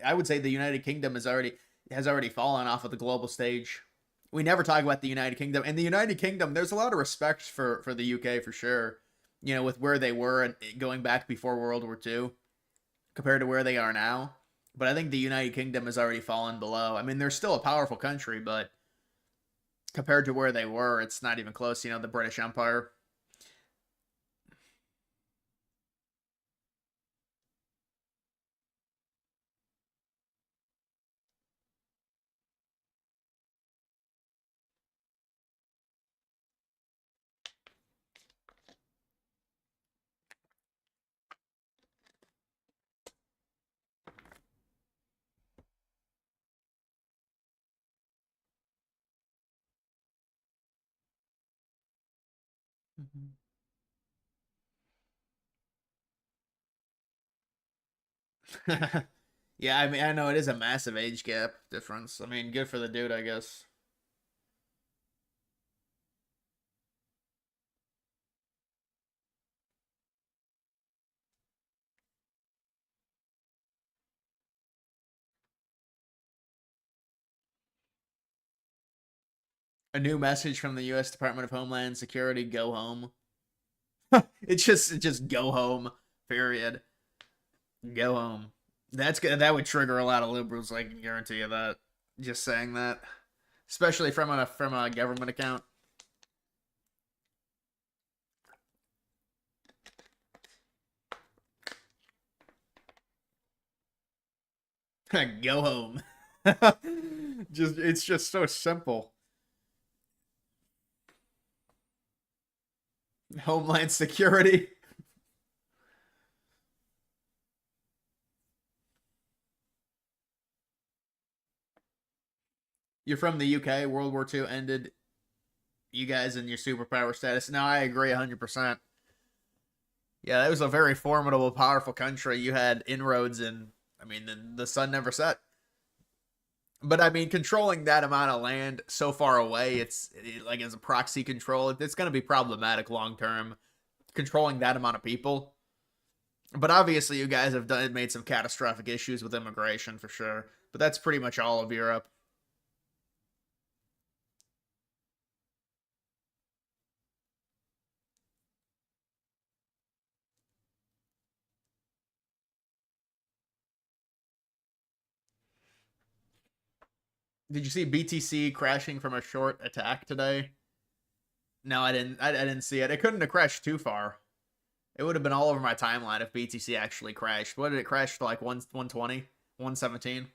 I would say the United Kingdom has already fallen off of the global stage. We never talk about the United Kingdom, and the United Kingdom. There's a lot of respect for the UK for sure. You know, with where they were and going back before World War II compared to where they are now. But I think the United Kingdom has already fallen below. I mean, they're still a powerful country, but compared to where they were, it's not even close. You know, the British Empire. Yeah, I mean, I know it is a massive age gap difference. I mean, good for the dude, I guess. A new message from the U.S. Department of Homeland Security: Go home. It's just go home. Period. Go home. That's good. That would trigger a lot of liberals. I can guarantee you that. Just saying that, especially from a government account. Go home. It's just so simple. Homeland Security. You're from the UK. World War II ended. You guys in your superpower status. No, I agree 100%. Yeah, that was a very formidable, powerful country. You had inroads, and I mean, the sun never set. But I mean, controlling that amount of land so far away, like as a proxy control, it's going to be problematic long term. Controlling that amount of people. But obviously, you guys have made some catastrophic issues with immigration for sure. But that's pretty much all of Europe. Did you see BTC crashing from a short attack today? No, I didn't. I didn't see it. It couldn't have crashed too far. It would have been all over my timeline if BTC actually crashed. What did it crash to, like 120, 117?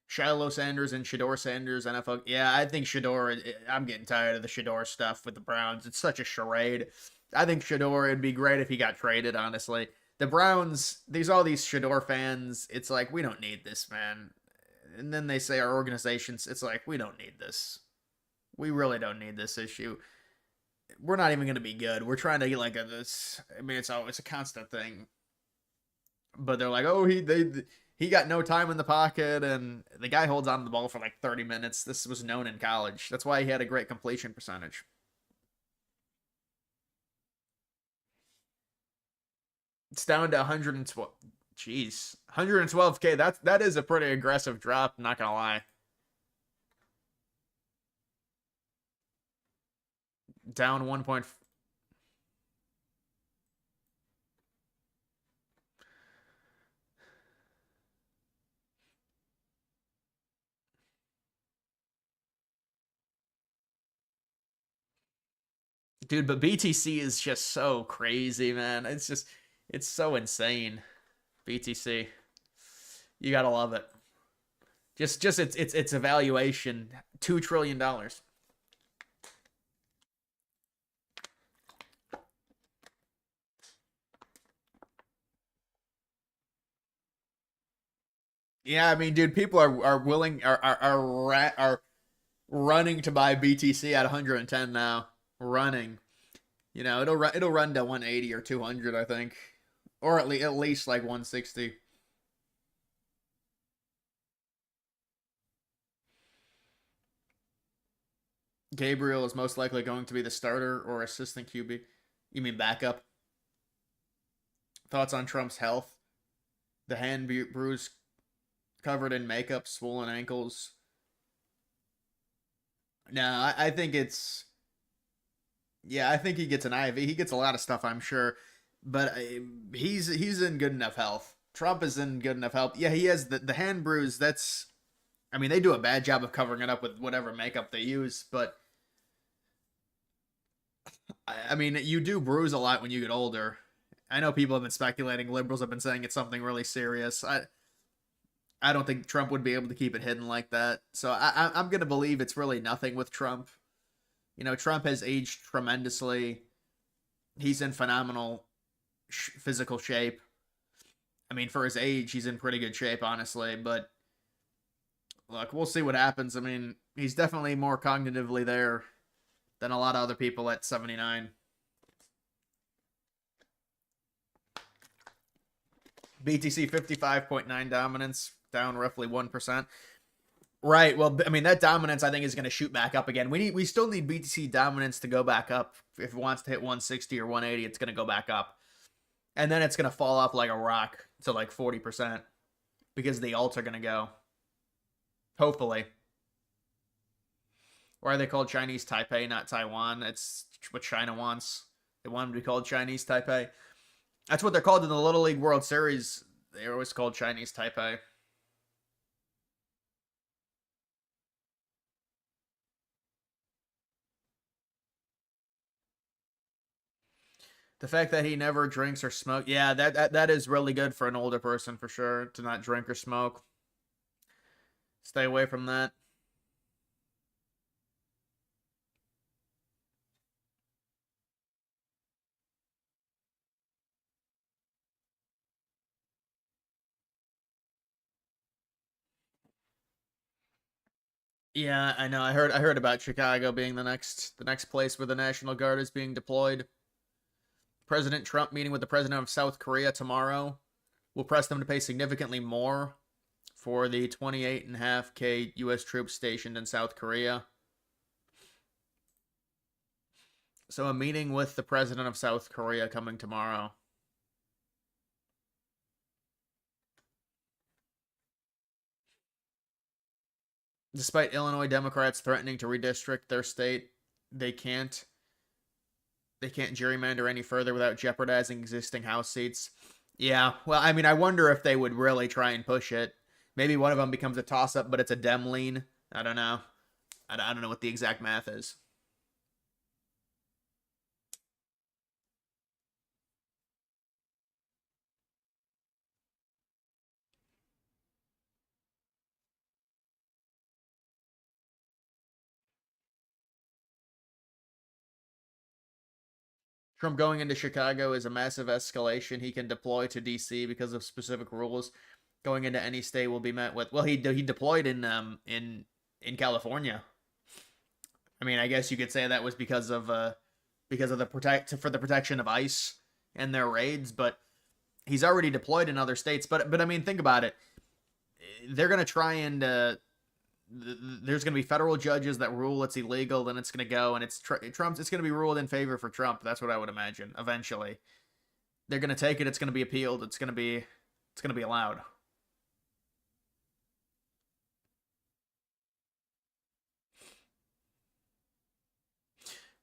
Shiloh Sanders and Shador Sanders, NFL. Yeah, I think Shador. I'm getting tired of the Shador stuff with the Browns. It's such a charade. I think Shador. It'd be great if he got traded. Honestly, the Browns. There's all these Shador fans. It's like we don't need this man. And then they say our organizations. It's like we don't need this. We really don't need this issue. We're not even going to be good. We're trying to get like a this. I mean, it's a constant thing. But they're like, oh, he got no time in the pocket, and the guy holds on to the ball for like 30 minutes. This was known in college. That's why he had a great completion percentage. It's down to 112. Jeez, 112K. That is a pretty aggressive drop. I'm not gonna lie. Down 1 point. Dude, but BTC is just so crazy, man. It's so insane. BTC, you gotta love it. Just its evaluation, $2 trillion. Yeah, I mean, dude, people are willing are running to buy BTC at 110 now. Running, it'll run to 180 or 200, I think, or at least like 160. Gabriel is most likely going to be the starter or assistant QB. You mean backup? Thoughts on Trump's health? The hand bruise covered in makeup, swollen ankles. No, I think it's yeah. I think he gets an IV. He gets a lot of stuff, I'm sure, but he's in good enough health. Trump is in good enough health. Yeah, he has the hand bruise. That's I mean they do a bad job of covering it up with whatever makeup they use, but I mean you do bruise a lot when you get older. I know people have been speculating. Liberals have been saying it's something really serious. I don't think Trump would be able to keep it hidden like that. So I'm going to believe it's really nothing with Trump. Trump has aged tremendously. He's in phenomenal physical shape. I mean, for his age, he's in pretty good shape, honestly. But look, we'll see what happens. I mean, he's definitely more cognitively there than a lot of other people at 79. BTC 55.9 dominance, down roughly 1%. Right. Well, I mean that dominance I think is going to shoot back up again. We still need BTC dominance to go back up. If it wants to hit 160 or 180, it's going to go back up, and then it's going to fall off like a rock to like 40% because the alts are going to go. Hopefully. Why are they called Chinese Taipei, not Taiwan? It's what China wants. They want them to be called Chinese Taipei. That's what they're called in the Little League World Series. They're always called Chinese Taipei. The fact that he never drinks or smokes, yeah, that is really good for an older person for sure to not drink or smoke. Stay away from that. Yeah, I know. I heard about Chicago being the next place where the National Guard is being deployed. President Trump meeting with the president of South Korea tomorrow will press them to pay significantly more for the 28.5K U.S. troops stationed in South Korea. So a meeting with the president of South Korea coming tomorrow. Despite Illinois Democrats threatening to redistrict their state, they can't. They can't gerrymander any further without jeopardizing existing House seats. Yeah, well, I mean, I wonder if they would really try and push it. Maybe one of them becomes a toss-up, but it's a Dem lean. I don't know. I don't know what the exact math is. Trump going into Chicago is a massive escalation he can deploy to DC because of specific rules. Going into any state will be met with. Well, he deployed in California. I mean, I guess you could say that was because of the protection of ICE and their raids, but he's already deployed in other states. But I mean, think about it. They're gonna try and there's going to be federal judges that rule it's illegal, then it's going to go and Trump's. It's going to be ruled in favor for Trump. That's what I would imagine. Eventually, they're going to take it. It's going to be appealed. It's going to be allowed.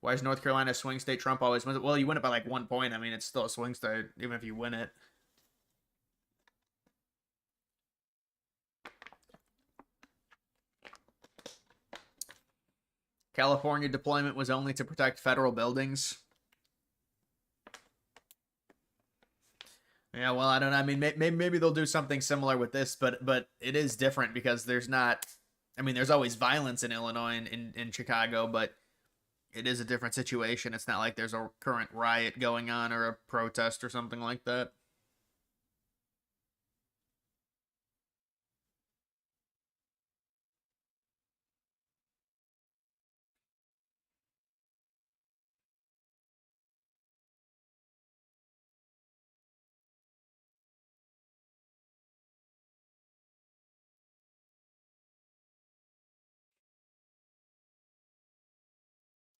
Why is North Carolina a swing state? Trump always wins it. Well, you win it by like 1 point. I mean, it's still a swing state even if you win it. California deployment was only to protect federal buildings. Yeah, well, I don't know. I mean, maybe they'll do something similar with this, but it is different because there's not. I mean, there's always violence in Illinois and in Chicago, but it is a different situation. It's not like there's a current riot going on or a protest or something like that.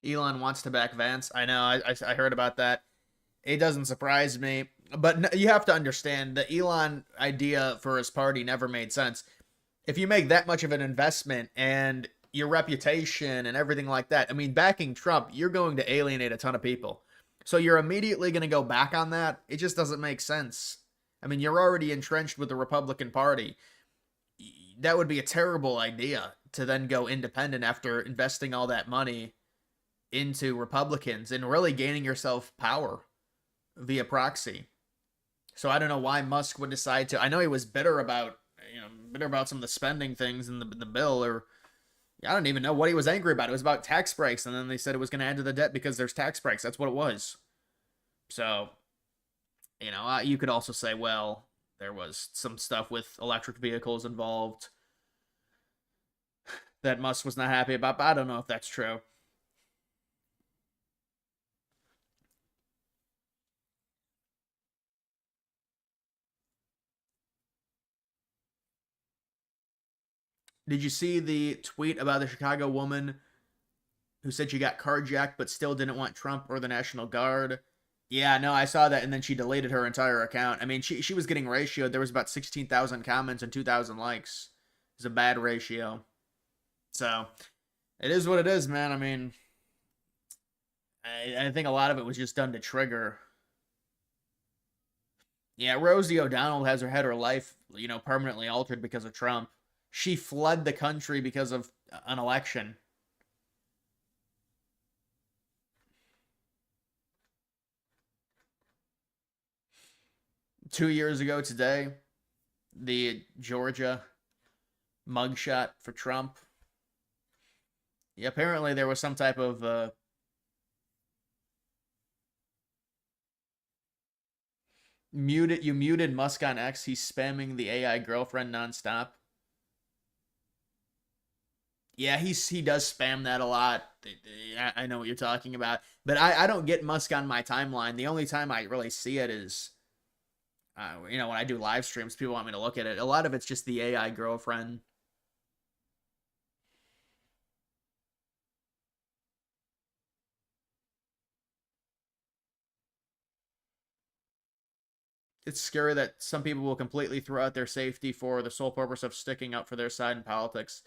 Elon wants to back Vance. I know. I heard about that. It doesn't surprise me, but you have to understand the Elon idea for his party never made sense. If you make that much of an investment and your reputation and everything like that, I mean, backing Trump, you're going to alienate a ton of people. So you're immediately going to go back on that. It just doesn't make sense. I mean, you're already entrenched with the Republican Party. That would be a terrible idea to then go independent after investing all that money into Republicans and really gaining yourself power via proxy. So I don't know why Musk would decide to. I know he was bitter about some of the spending things in the bill, or I don't even know what he was angry about. It was about tax breaks, and then they said it was going to add to the debt because there's tax breaks. That's what it was. So you could also say, well, there was some stuff with electric vehicles involved that Musk was not happy about, but I don't know if that's true. Did you see the tweet about the Chicago woman who said she got carjacked but still didn't want Trump or the National Guard? Yeah, no, I saw that, and then she deleted her entire account. I mean, she was getting ratioed. There was about 16,000 comments and 2,000 likes. It's a bad ratio. So it is what it is, man. I mean, I think a lot of it was just done to trigger. Yeah, Rosie O'Donnell has had her life, permanently altered because of Trump. She fled the country because of an election. 2 years ago today, the Georgia mugshot for Trump. Yeah, apparently there was some type of muted Musk on X. He's spamming the AI girlfriend nonstop. Yeah, he does spam that a lot. I know what you're talking about, but I don't get Musk on my timeline. The only time I really see it is, when I do live streams, people want me to look at it. A lot of it's just the AI girlfriend. It's scary that some people will completely throw out their safety for the sole purpose of sticking up for their side in politics.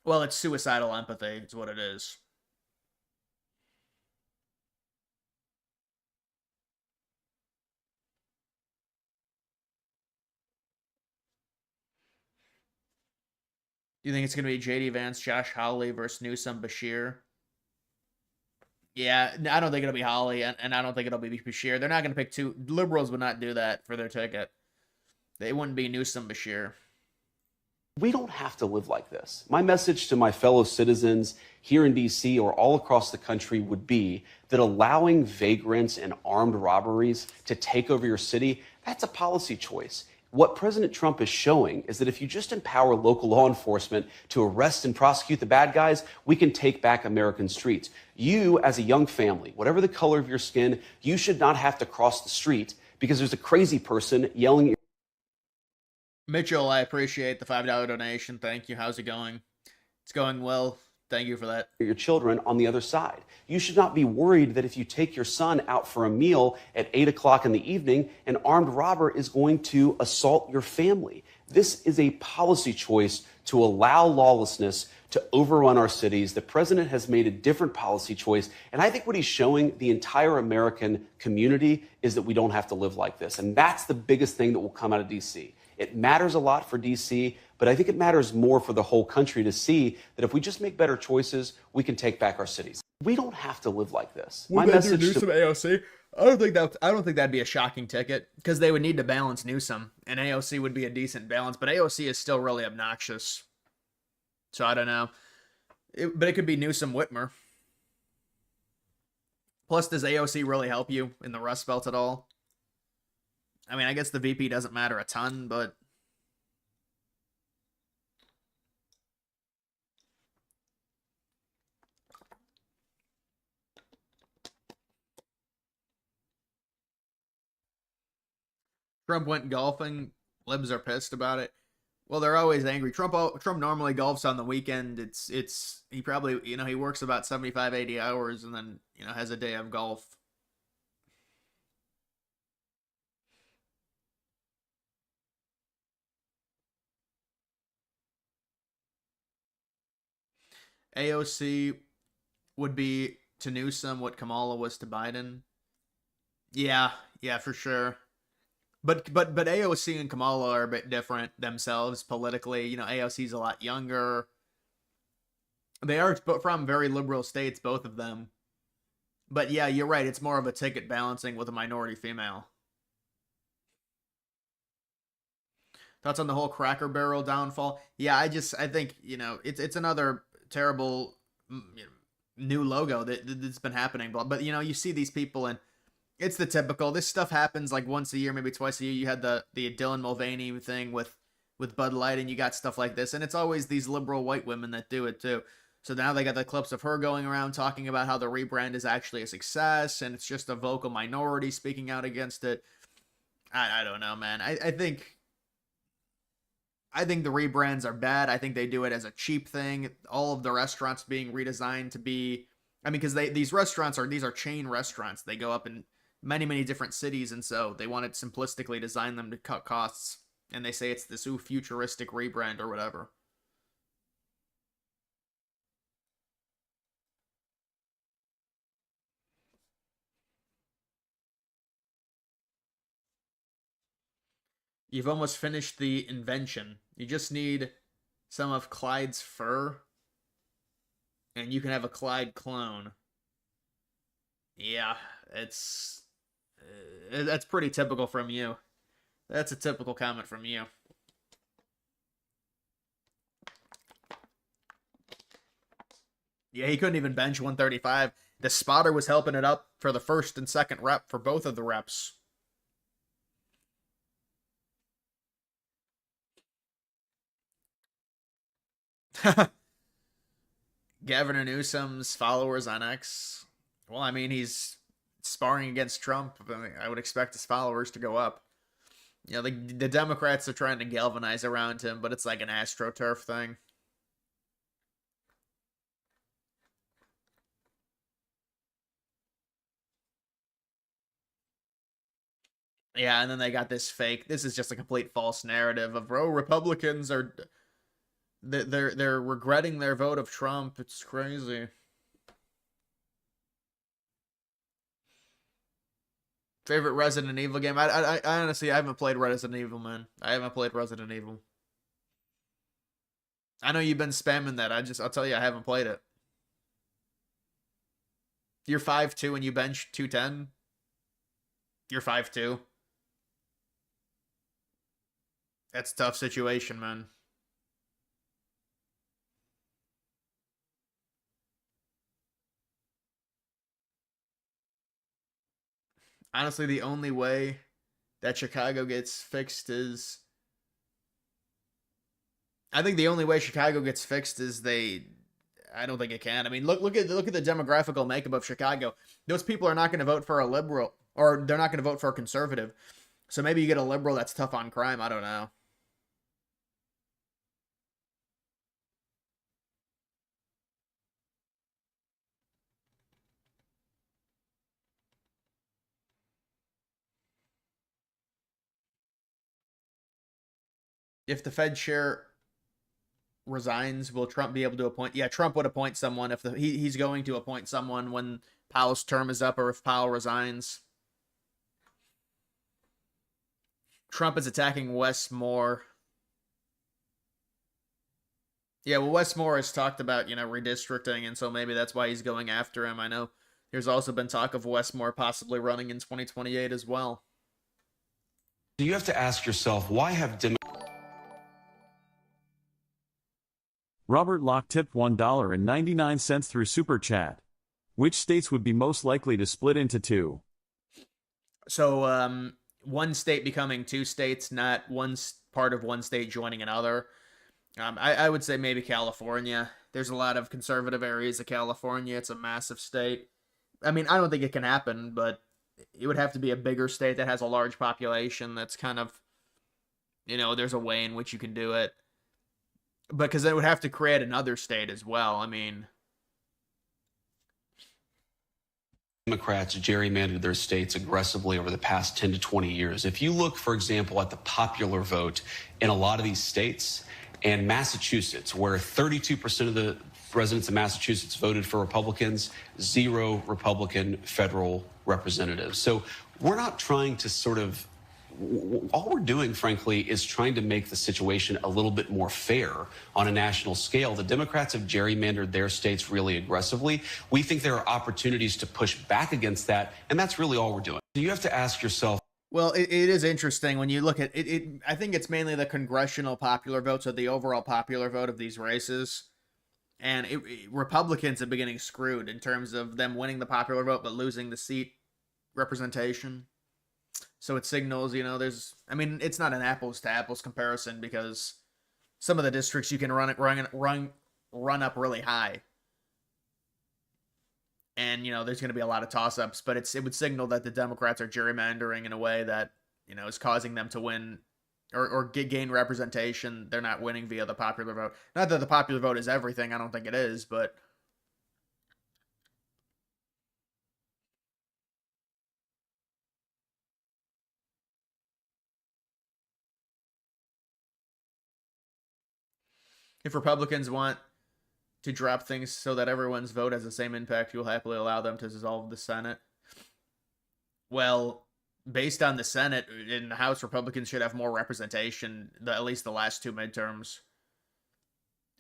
Well, it's suicidal empathy, is what it is. Do you think it's going to be JD Vance, Josh Hawley versus Newsom Bashir? Yeah, I don't think it'll be Hawley, and I don't think it'll be Bashir. They're not going to pick two. Liberals would not do that for their ticket. They wouldn't be Newsom Bashir. We don't have to live like this. My message to my fellow citizens here in DC or all across the country would be that allowing vagrants and armed robberies to take over your city, that's a policy choice. What President Trump is showing is that if you just empower local law enforcement to arrest and prosecute the bad guys, we can take back American streets. You, as a young family, whatever the color of your skin, you should not have to cross the street because there's a crazy person yelling at Mitchell, I appreciate the $5 donation. Thank you. How's it going? It's going well. Thank you for that. your children on the other side. You should not be worried that if you take your son out for a meal at 8 o'clock in the evening, an armed robber is going to assault your family. This is a policy choice to allow lawlessness to overrun our cities. The president has made a different policy choice. And I think what he's showing the entire American community is that we don't have to live like this. And that's the biggest thing that will come out of D.C. It matters a lot for DC, but I think it matters more for the whole country to see that if we just make better choices, we can take back our cities. We don't have to live like this. My message to Newsom AOC. I don't think that'd be a shocking ticket because they would need to balance Newsom, and AOC would be a decent balance. But AOC is still really obnoxious, so I don't know. But it could be Newsom Whitmer. Plus, does AOC really help you in the Rust Belt at all? I mean, I guess the VP doesn't matter a ton, but Trump went golfing. Libs are pissed about it. Well, they're always angry. Trump normally golfs on the weekend. He probably, he works about 75, 80 hours and then, has a day of golf. AOC would be to Newsom what Kamala was to Biden. Yeah, for sure. But AOC and Kamala are a bit different themselves politically. AOC's a lot younger. They are from very liberal states, both of them. But yeah, you're right. It's more of a ticket balancing with a minority female. Thoughts on the whole Cracker Barrel downfall? Yeah, I think it's another terrible new logo that's been happening. But you see these people and it's the typical. This stuff happens like once a year, maybe twice a year. You had the Dylan Mulvaney thing with Bud Light, and you got stuff like this, and it's always these liberal white women that do it too. So now they got the clips of her going around talking about how the rebrand is actually a success, and it's just a vocal minority speaking out against it. I don't know, man. I think I think the rebrands are bad. I think they do it as a cheap thing. All of the restaurants being redesigned to be, I mean, because these restaurants are chain restaurants. They go up in many different cities, and so they wanted simplistically design them to cut costs. And they say it's this futuristic rebrand or whatever. You've almost finished the invention. You just need some of Clyde's fur, and you can have a Clyde clone. Yeah, it's that's pretty typical from you. That's a typical comment from you. Yeah, he couldn't even bench 135. The spotter was helping it up for the first and second rep for both of the reps. Gavin Newsom's followers on X. Well, I mean, he's sparring against Trump. I would expect his followers to go up. You know, the Democrats are trying to galvanize around him, but it's like an AstroTurf thing. Yeah, and then they got this fake. This is just a complete false narrative of Republicans are they're regretting their vote of Trump. It's crazy. Favorite Resident Evil game? I honestly I haven't played Resident Evil, man. I haven't played Resident Evil. I know you've been spamming that. I'll tell you I haven't played it. You're 5'2" and you bench 210. You're 5'2". That's a tough situation, man. Honestly, the only way that Chicago gets fixed is I think the only way Chicago gets fixed is I don't think it can. I mean, look at the demographical makeup of Chicago. Those people are not going to vote for a liberal or they're not going to vote for a conservative. So maybe you get a liberal that's tough on crime, I don't know. If the Fed chair resigns, will Trump be able to appoint? Yeah, Trump would appoint someone if he's going to appoint someone when Powell's term is up or if Powell resigns. Trump is attacking Wes Moore. Yeah, well, Wes Moore has talked about, redistricting, and so maybe that's why he's going after him. I know there's also been talk of Wes Moore possibly running in 2028 as well. You have to ask yourself, why have Robert Locke tipped $1.99 through Super Chat. Which states would be most likely to split into two? So, one state becoming two states, not one part of one state joining another. I would say maybe California. There's a lot of conservative areas of California. It's a massive state. I mean, I don't think it can happen, but it would have to be a bigger state that has a large population that's kind of, there's a way in which you can do it. Because it would have to create another state as well. I mean, Democrats gerrymandered their states aggressively over the past 10 to 20 years? If you look, for example, at the popular vote in a lot of these states, and Massachusetts, where 32% of the residents of Massachusetts voted for Republicans, 0 Republican federal representatives. So we're not trying to all we're doing, frankly, is trying to make the situation a little bit more fair on a national scale. The Democrats have gerrymandered their states really aggressively. We think there are opportunities to push back against that, and that's really all we're doing. So you have to ask yourself, well, it is interesting when you look at it. I think it's mainly the congressional popular vote, so the overall popular vote of these races. And Republicans have been getting screwed in terms of them winning the popular vote but losing the seat representation. So it signals, it's not an apples to apples comparison because some of the districts you can run up really high. And, there's going to be a lot of toss-ups, but it would signal that the Democrats are gerrymandering in a way that, is causing them to win or gain representation, they're not winning via the popular vote. Not that the popular vote is everything. I don't think it is, but if Republicans want to drop things so that everyone's vote has the same impact, you'll happily allow them to dissolve the Senate. Well, based on the Senate, in the House, Republicans should have more representation, at least the last two midterms,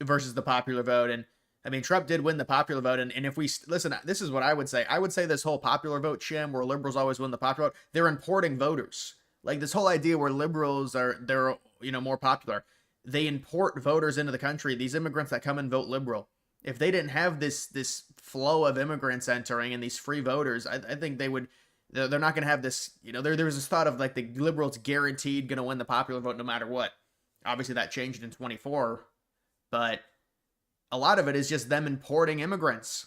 versus the popular vote. And I mean, Trump did win the popular vote. And if we listen, this is what I would say. I would say this whole popular vote sham where liberals always win the popular vote, they're importing voters. Like this whole idea where liberals they're more popular. They import voters into the country. These immigrants that come and vote liberal. If they didn't have this flow of immigrants entering and these free voters, I think they would. They're not going to have this. There was this thought of like the liberals guaranteed going to win the popular vote no matter what. Obviously, that changed in 24, but a lot of it is just them importing immigrants.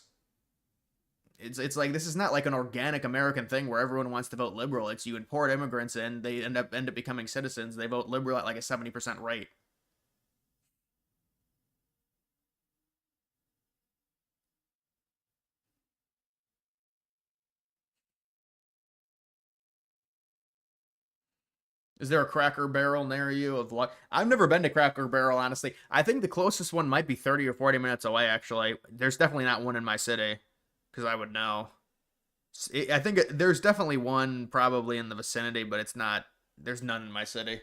It's like this is not like an organic American thing where everyone wants to vote liberal. It's you import immigrants in, they end up becoming citizens. They vote liberal at like a 70% rate. Is there a Cracker Barrel near you of luck? I've never been to Cracker Barrel, honestly. I think the closest one might be 30 or 40 minutes away, actually. There's definitely not one in my city, because I would know. I think there's definitely one probably in the vicinity, but there's none in my city.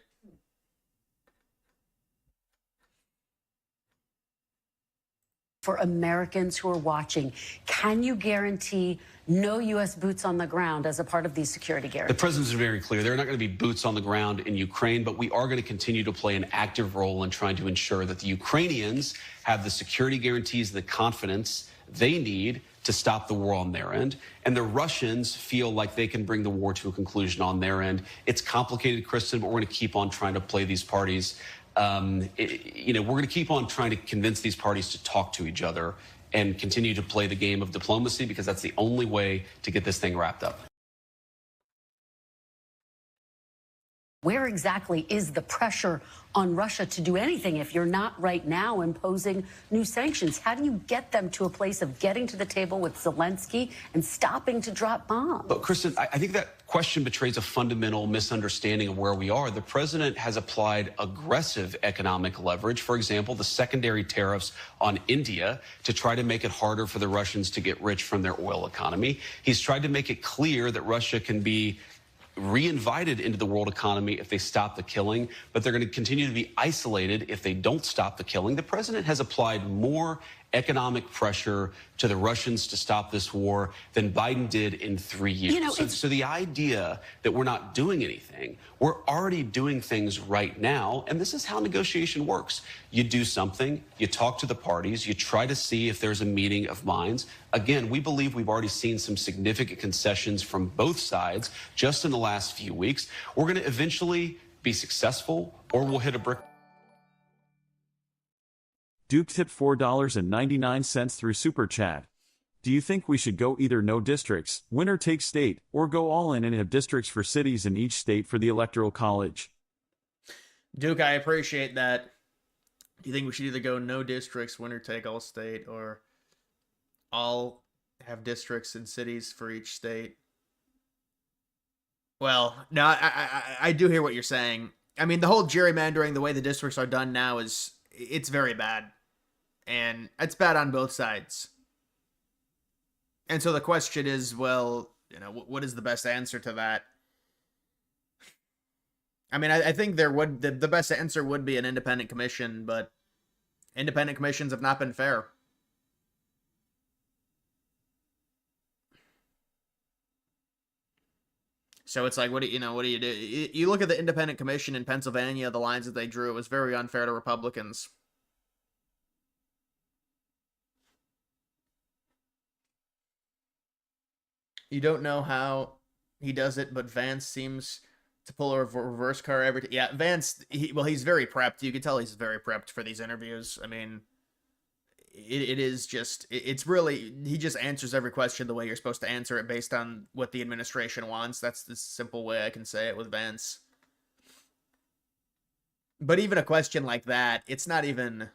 For Americans who are watching, can you guarantee no U.S. boots on the ground as a part of these security guarantees? The president's very clear. There are not going to be boots on the ground in Ukraine, but we are going to continue to play an active role in trying to ensure that the Ukrainians have the security guarantees, the confidence they need to stop the war on their end, and the Russians feel like they can bring the war to a conclusion on their end. It's complicated, Kristen, but we're going to keep on trying to play these parties. We're going to keep on trying to convince these parties to talk to each other and continue to play the game of diplomacy, because that's the only way to get this thing wrapped up. Where exactly is the pressure on Russia to do anything if you're not right now imposing new sanctions? How do you get them to a place of getting to the table with Zelensky and stopping to drop bombs? But, Kristen, I think that question betrays a fundamental misunderstanding of where we are. The president has applied aggressive economic leverage, for example, the secondary tariffs on India, to try to make it harder for the Russians to get rich from their oil economy. He's tried to make it clear that Russia can be re-invited into the world economy if they stop the killing, but they're going to continue to be isolated if they don't stop the killing. The president has applied more economic pressure to the Russians to stop this war than Biden did in 3 years. So the idea that we're not doing anything, we're already doing things right now, and this is how negotiation works. You do something, you talk to the parties, you try to see if there's a meeting of minds. Again, we believe we've already seen some significant concessions from both sides just in the last few weeks. We're going to eventually be successful, or we'll hit a brick. Duke tipped $4.99 through Super Chat. Do you think we should go either no districts, winner takes state, or go all in and have districts for cities in each state for the Electoral College? Duke, I appreciate that. Do you think we should either go no districts, winner take all state, or all have districts and cities for each state? Well, no, I do hear what you're saying. I mean, the whole gerrymandering, the way the districts are done now it's very bad. And it's bad on both sides. And so the question is, well, what is the best answer to that? I mean, I think the best answer would be an independent commission, but independent commissions have not been fair. So it's like, what do you do? You look at the independent commission in Pennsylvania, the lines that they drew, it was very unfair to Republicans. You don't know how he does it, but Vance seems to pull a reverse car every time. Yeah, Vance, he's very prepped. You can tell he's very prepped for these interviews. I mean, it's really, he just answers every question the way you're supposed to answer it based on what the administration wants. That's the simple way I can say it with Vance. But even a question like that, it's not even.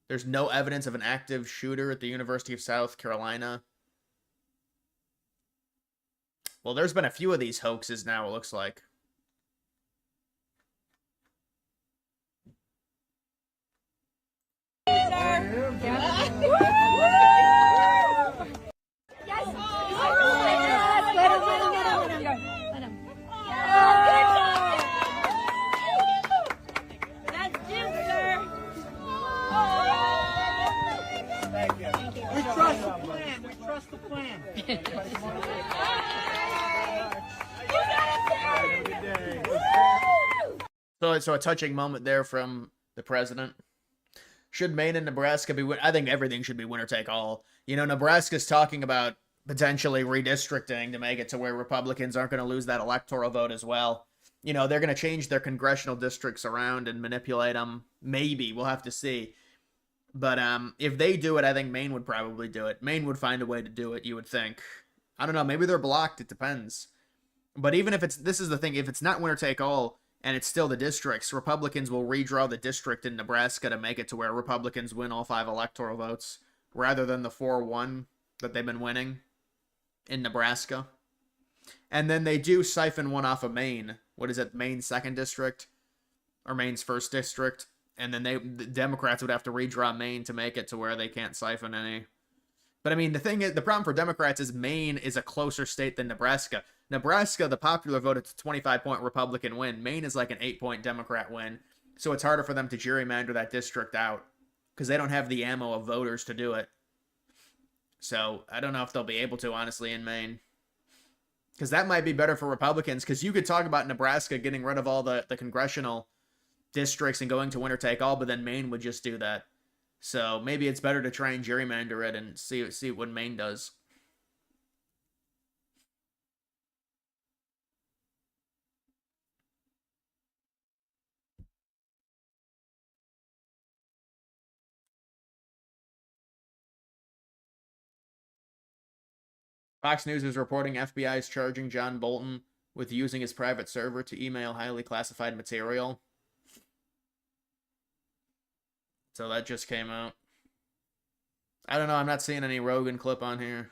There's no evidence of an active shooter at the University of South Carolina. Well, there's been a few of these hoaxes now, it looks like. Trust the plan. So a touching moment there from the president. Should Maine and Nebraska be? I think everything should be winner take all. You know, Nebraska's talking about potentially redistricting to make it to where Republicans aren't going to lose that electoral vote as well. You know, they're going to change their congressional districts around and manipulate them. Maybe we'll have to see. But if they do it, I think Maine would probably do it. Maine would find a way to do it, you would think. I don't know. Maybe they're blocked. It depends. But even if this is the thing, if it's not winner take all and it's still the districts, Republicans will redraw the district in Nebraska to make it to where Republicans win all 5 electoral votes rather than the 4-1 that they've been winning in Nebraska. And then they do siphon one off of Maine. What is it? Maine's 2nd district or Maine's 1st district. And then the Democrats would have to redraw Maine to make it to where they can't siphon any. But I mean, the thing is, the problem for Democrats is Maine is a closer state than Nebraska. Nebraska, the popular vote, it's a 25-point Republican win. Maine is like an 8-point Democrat win. So it's harder for them to gerrymander that district out because they don't have the ammo of voters to do it. So I don't know if they'll be able to, honestly, in Maine. Because that might be better for Republicans, because you could talk about Nebraska getting rid of all the congressional districts and going to winner take all, but then Maine would just do that. So maybe it's better to try and gerrymander it and see what Maine does. Fox News is reporting FBI is charging John Bolton with using his private server to email highly classified material. So that just came out. I don't know. I'm not seeing any Rogan clip on here.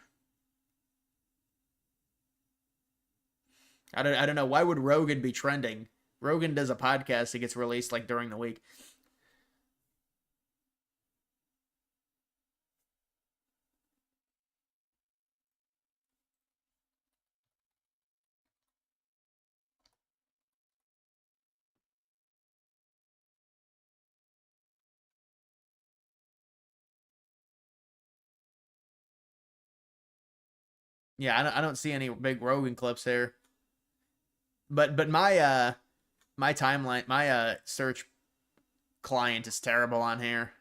I don't know. Why would Rogan be trending? Rogan does a podcast. He gets released like during the week. Yeah, I don't see any big Rogan clips here. But my timeline, my search client is terrible on here.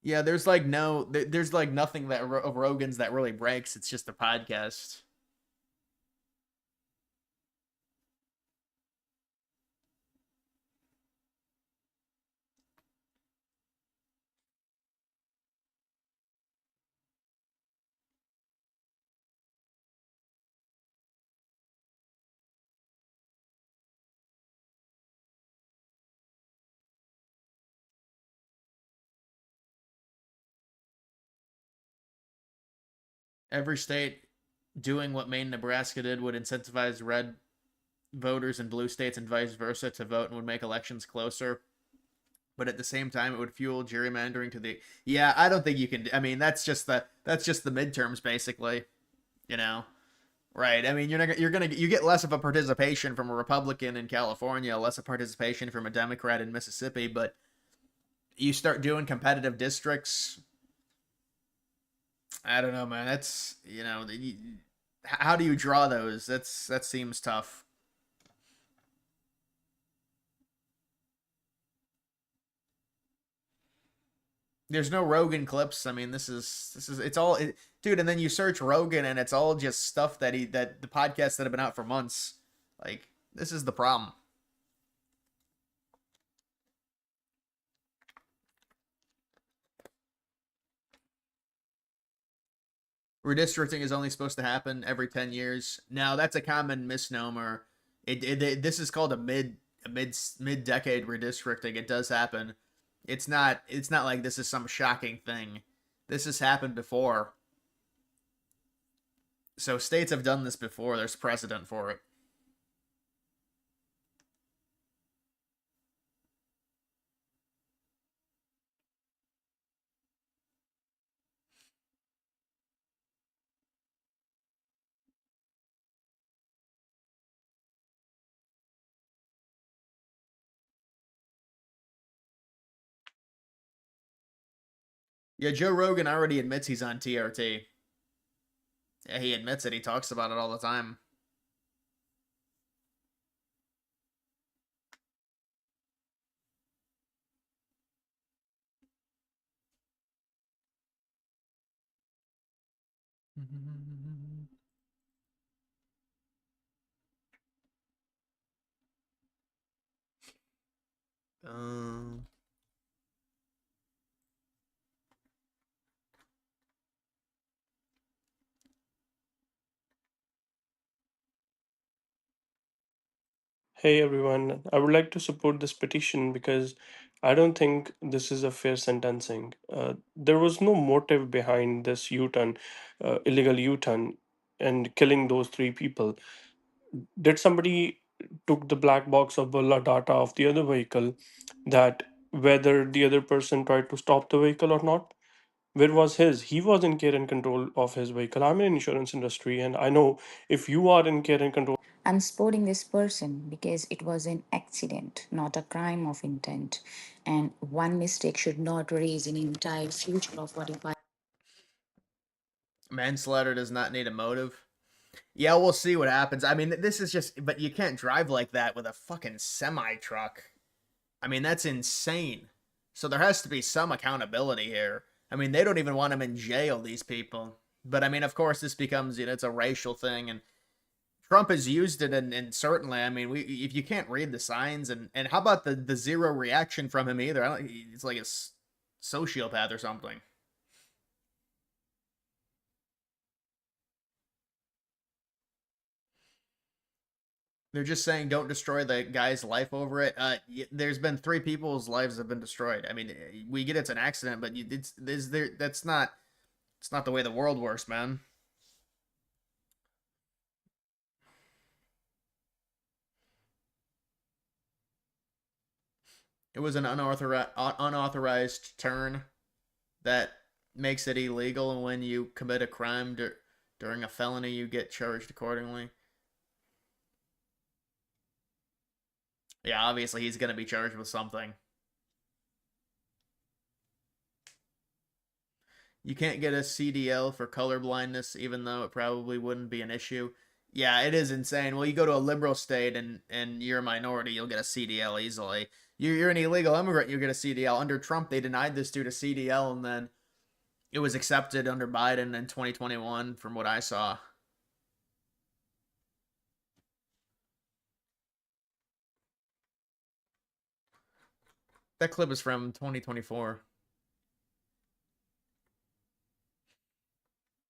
Yeah, there's like there's like nothing that of Rogan's that really breaks. It's just a podcast. Every state doing what Maine and Nebraska did would incentivize red voters in blue states and vice versa to vote and would make elections closer. But at the same time, it would fuel gerrymandering to the. Yeah, I don't think you can. I mean, that's just the midterms, basically. You know, right? I mean, you get less of a participation from a Republican in California, less of participation from a Democrat in Mississippi, but you start doing competitive districts. I don't know, man. That's how do you draw those? That seems tough. There's no Rogan clips. I mean, this is it's all dude. And then you search Rogan, and it's all just stuff that the podcasts that have been out for months. Like, this is the problem. Redistricting is only supposed to happen every 10 years. Now, that's a common misnomer. This is called a mid decade redistricting. It does happen. It's not like this is some shocking thing. This has happened before. So states have done this before. There's precedent for it. Yeah, Joe Rogan already admits he's on TRT. Yeah, he admits it. He talks about it all the time. Um, Hey everyone, I would like to support this petition because I don't think this is a fair sentencing. There was no motive behind this U-turn, illegal U-turn, and killing those three people. Did somebody took the black box of the data of the other vehicle that whether the other person tried to stop the vehicle or not? Where was his? He was in care and control of his vehicle. I'm in insurance industry, and I know if you are in care and control. I'm supporting this person because it was an accident, not a crime of intent. And one mistake should not raise an entire future of 45. manslaughter does not need a motive. Yeah, we'll see what happens. I mean, this is just, but you can't drive like that with a fucking semi truck. I mean, that's insane. So there has to be some accountability here. I mean, they don't even want him in jail, these people. But I mean, of course, this becomes, it's a racial thing, and Trump has used it, and certainly, I mean, if you can't read the signs, and how about the zero reaction from him either? It's like a sociopath or something. They're just saying don't destroy the guy's life over it. There's been three people's lives have been destroyed. I mean, we get it's an accident, but that's not. It's not the way the world works, man. It was an unauthorized turn that makes it illegal, and when you commit a crime during a felony, you get charged accordingly. Yeah, obviously he's going to be charged with something. You can't get a CDL for color blindness, even though it probably wouldn't be an issue. Yeah, it is insane. Well, you go to a liberal state and you're a minority, you'll get a CDL easily. You're an illegal immigrant, you'll get a CDL. Under Trump, they denied this dude a CDL, and then it was accepted under Biden in 2021, from what I saw. That clip is from 2024.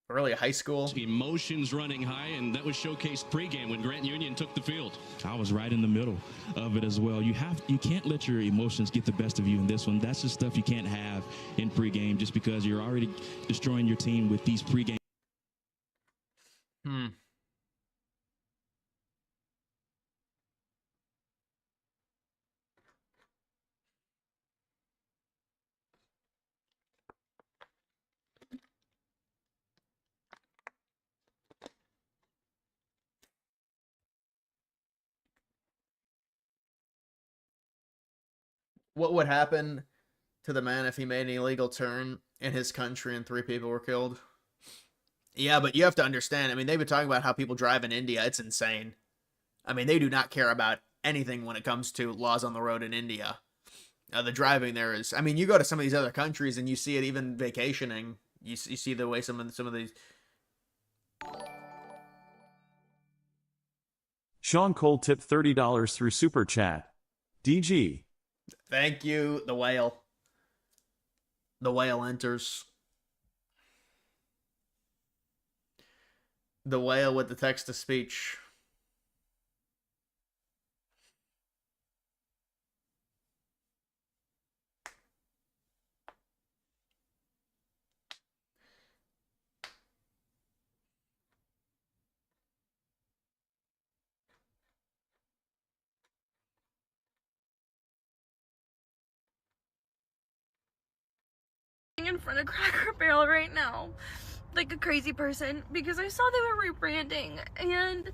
Early high school. Emotions running high, and that was showcased pregame when Grant Union took the field. I was right in the middle of it as well. You can't let your emotions get the best of you in this one. That's just stuff you can't have in pregame just because you're already destroying your team with these pregame. What would happen to the man if he made an illegal turn in his country and three people were killed? Yeah, but you have to understand. I mean, they've been talking about how people drive in India. It's insane. I mean, they do not care about anything when it comes to laws on the road in India. The driving there is. I mean, you go to some of these other countries and you see it even vacationing. You see the way some of these. Sean Cole tipped $30 through Super Chat. DG. Thank you, the whale. The whale enters. The whale with the text to speech. In front of Cracker Barrel right now like a crazy person because I saw they were rebranding, and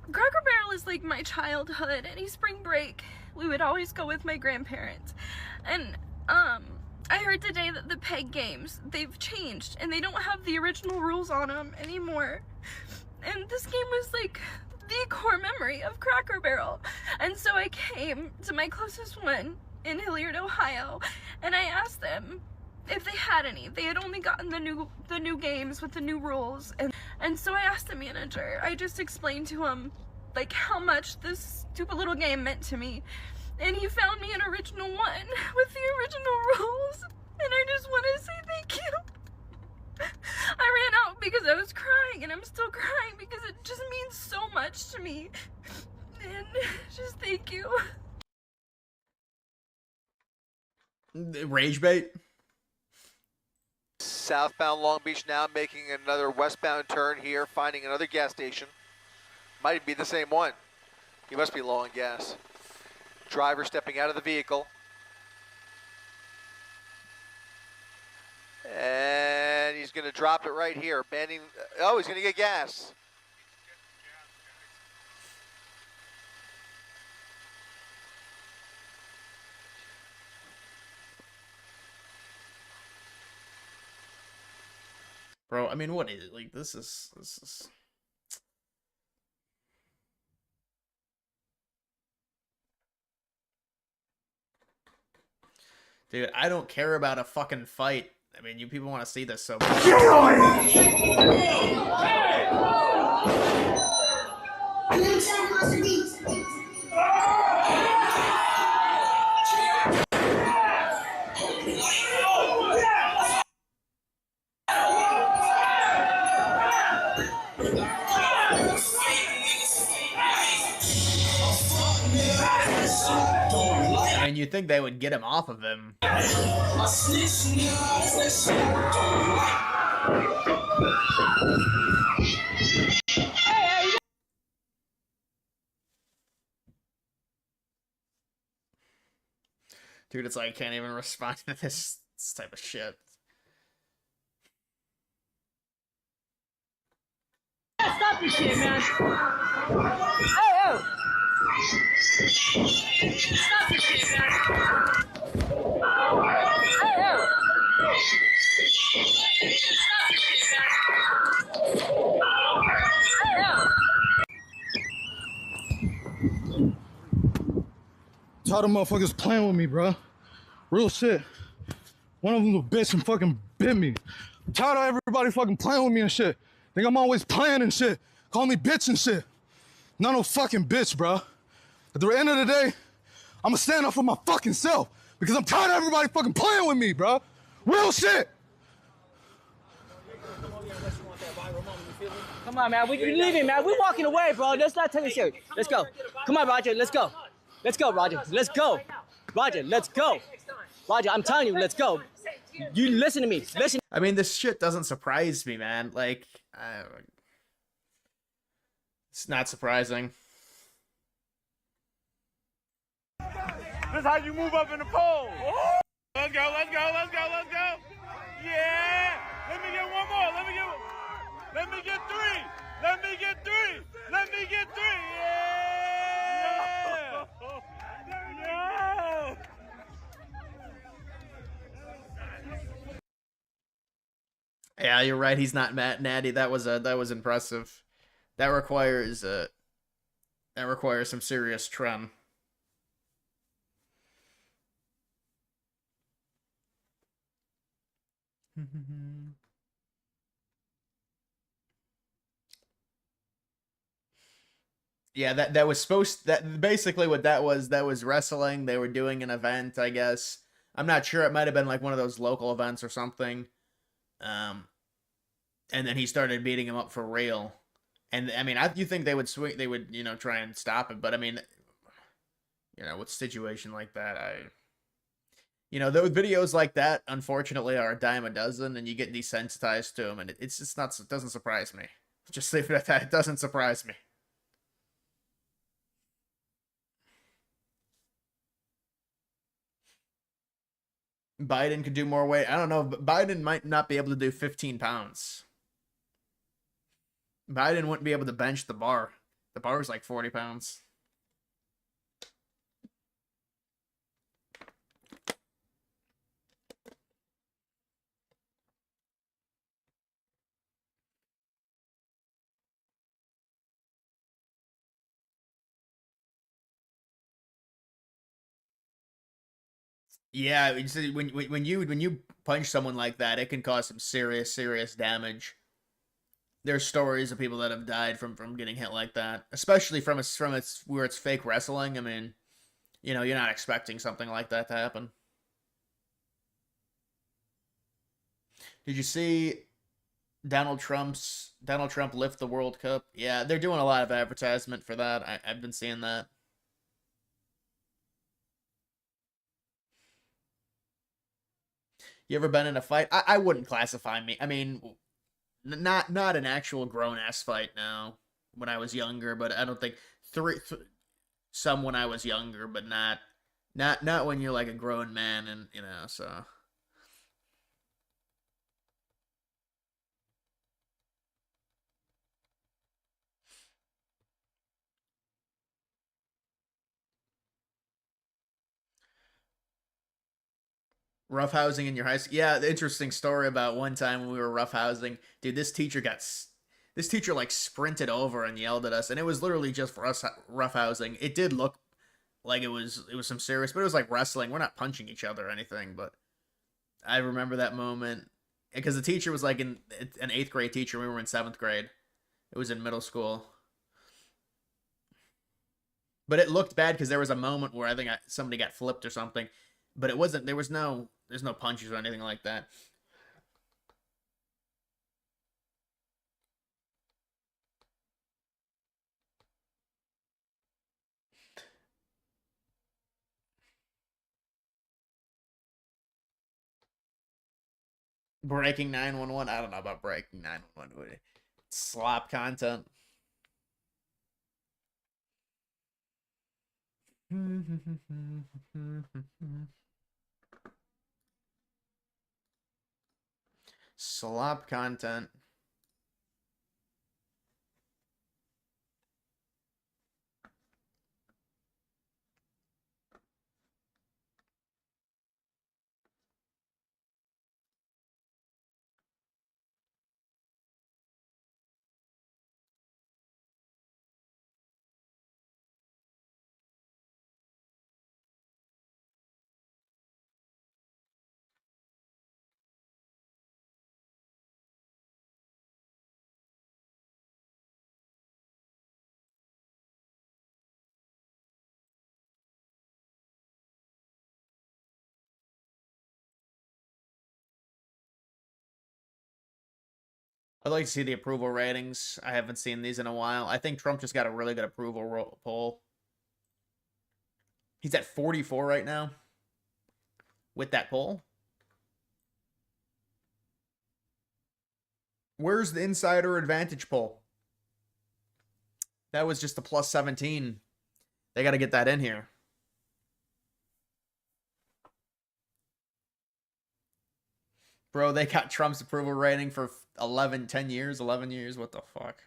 Cracker Barrel is like my childhood. Any spring break we would always go with my grandparents, and I heard today that the peg games, they've changed and they don't have the original rules on them anymore, and this game was like the core memory of Cracker Barrel. And so I came to my closest one in Hilliard, Ohio, and I asked them if they had any. They had only gotten the new games with the new rules, and so I asked the manager. I just explained to him like how much this stupid little game meant to me, and he found me an original one with the original rules, and I just want to say thank you. I ran out because I was crying, and I'm still crying because it just means so much to me, and just thank you. Rage bait. Southbound Long Beach now, making another westbound turn here, finding another gas station. Might be the same one. He must be low on gas. Driver stepping out of the vehicle. And he's going to drop it right here. Bending. Oh, he's going to get gas. Bro, I mean, what is it? Like, this is... Dude, I don't care about a fucking fight. I mean, you people want to see this so much. I mean, you'd think they would get him off of him. Dude, it's like I can't even respond to this type of shit. Stop this shit, man. Oh. Stop this shit, man. Tired of motherfuckers playing with me, bro. Real shit. One of them a bitch and fucking bit me. I'm tired of everybody fucking playing with me and shit. Think I'm always playing and shit. Call me bitch and shit. Not no fucking bitch, bro. At the end of the day, I'ma stand up for my fucking self because I'm tired of everybody fucking playing with me, bro. Real shit. Come on, man. We leaving, man. We're walking away, bro. Let's not take it serious. Let's go. Come on, Roger. Let's go. Let's go, Roger. Let's go. Roger, let's go. Roger, I'm telling you, let's go. You listen to me. Listen. I mean, this shit doesn't surprise me, man. Like, it's not surprising. This is how you move up in the polls. Let's go, let's go, let's go, let's go. Yeah. Let me get one more. Let me get three. Let me get three. Let me get three. Yeah. No. Yeah, you're right. He's not Matt Natty. That was impressive. That requires some serious trun. Yeah, that was basically what that was wrestling. They were doing an event, I guess. I'm not sure. It might have been like one of those local events or something. and then he started beating him up for real. And I mean, you think they would swing, they would, try and stop it, but I mean, with a situation like that, those videos like that, unfortunately, are a dime a dozen, and you get desensitized to them, and it's just not, it doesn't surprise me. Just leave it at that. It doesn't surprise me. Biden could do more weight. I don't know. Biden might not be able to do 15 pounds. Biden wouldn't be able to bench the bar. The bar is like 40 pounds. Yeah, when you punch someone like that, it can cause some serious damage. There's stories of people that have died from getting hit like that, especially from its where it's fake wrestling. I mean, you're not expecting something like that to happen. Did you see Donald Trump lift the World Cup? Yeah, they're doing a lot of advertisement for that. I've been seeing that. You ever been in a fight? I wouldn't classify me. I mean, not an actual grown ass fight now. When I was younger, but I don't think some when I was younger, but not when you're like a grown man, and so. Roughhousing in your high school? Yeah, the interesting story about one time when we were roughhousing. Dude, this teacher like sprinted over and yelled at us, and it was literally just for us roughhousing. It did look like it was some serious, but it was like wrestling. We're not punching each other or anything, but I remember that moment because the teacher was like an eighth grade teacher. We were in seventh grade. It was in middle school. But it looked bad because there was a moment where I think somebody got flipped or something, but it wasn't. There's no punches or anything like that. Breaking 911. I don't know about breaking 911. Slop content. Slop content. I'd like to see the approval ratings. I haven't seen these in a while. I think Trump just got a really good approval poll. He's at 44 right now with that poll. Where's the insider advantage poll? That was just a plus 17. They got to get that in here. Bro, they got Trump's approval rating for 10 years, 11 years. What the fuck?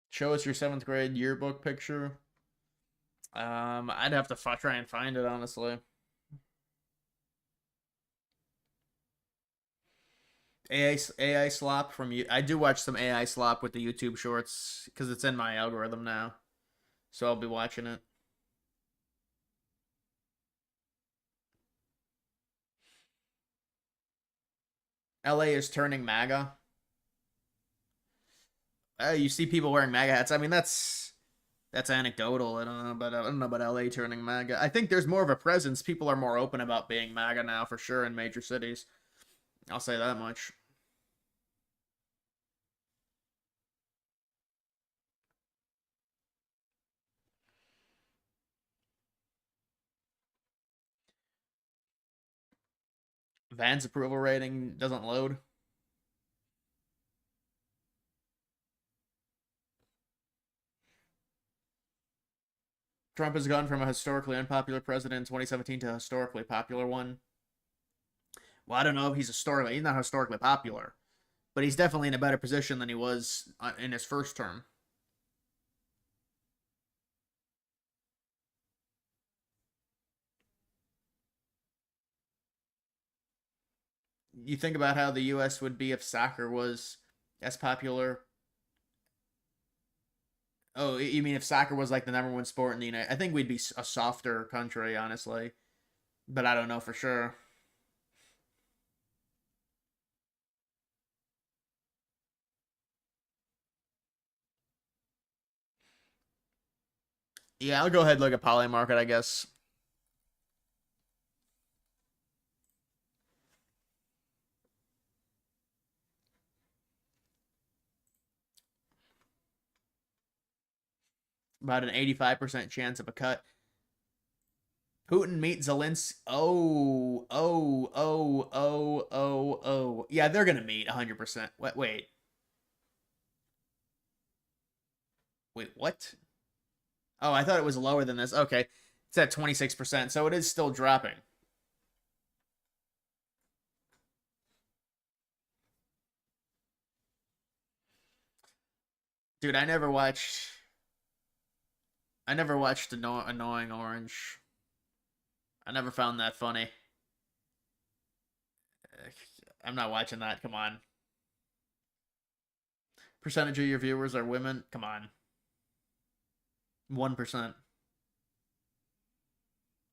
Show us your 7th grade yearbook picture. I'd have to try and find it, honestly. AI slop from you. I do watch some AI slop with the YouTube shorts because it's in my algorithm now, so I'll be watching it. LA is turning MAGA. You see people wearing MAGA hats. I mean, that's anecdotal. I don't know about LA turning MAGA. I think there's more of a presence. People are more open about being MAGA now, for sure, in major cities. I'll say that much. Vance approval rating doesn't load. Trump has gone from a historically unpopular president in 2017 to a historically popular one. Well, I don't know if he's not historically popular, but he's definitely in a better position than he was in his first term. You think about how the U.S. would be if soccer was as popular. Oh, you mean if soccer was like the number one sport in the United? I think we'd be a softer country, honestly, but I don't know for sure. Yeah, I'll go ahead and look at Poly Market, I guess. About an 85% chance of a cut. Putin meets Zelensky. Oh. Yeah, they're going to meet 100%. Wait. Wait, what? Oh, I thought it was lower than this. Okay. It's at 26%, so it is still dropping. Dude, I never watched Annoying Orange. I never found that funny. I'm not watching that. Come on. Percentage of your viewers are women? Come on. 1%.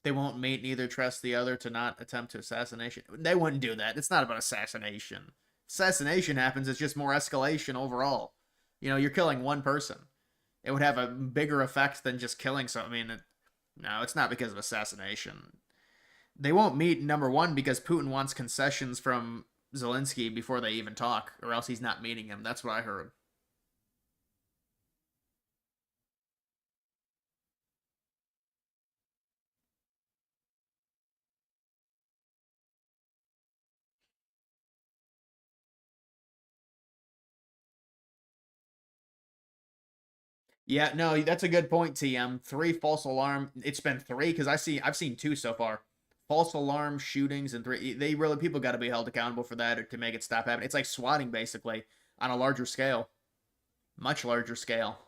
They won't mate, neither trust the other to not attempt to assassination. They wouldn't do that. It's not about assassination. Assassination happens, it's just more escalation overall. You're killing one person. It would have a bigger effect than just killing someone. No, it's not because of assassination. They won't meet, number one, because Putin wants concessions from Zelensky before they even talk, or else he's not meeting him. That's what I heard. Yeah, no, that's a good point, TM. 3 false alarm. It's been 3 because I've seen 2 so far. False alarm shootings and 3. People got to be held accountable for that or to make it stop happening. It's like swatting basically on a larger scale, much larger scale.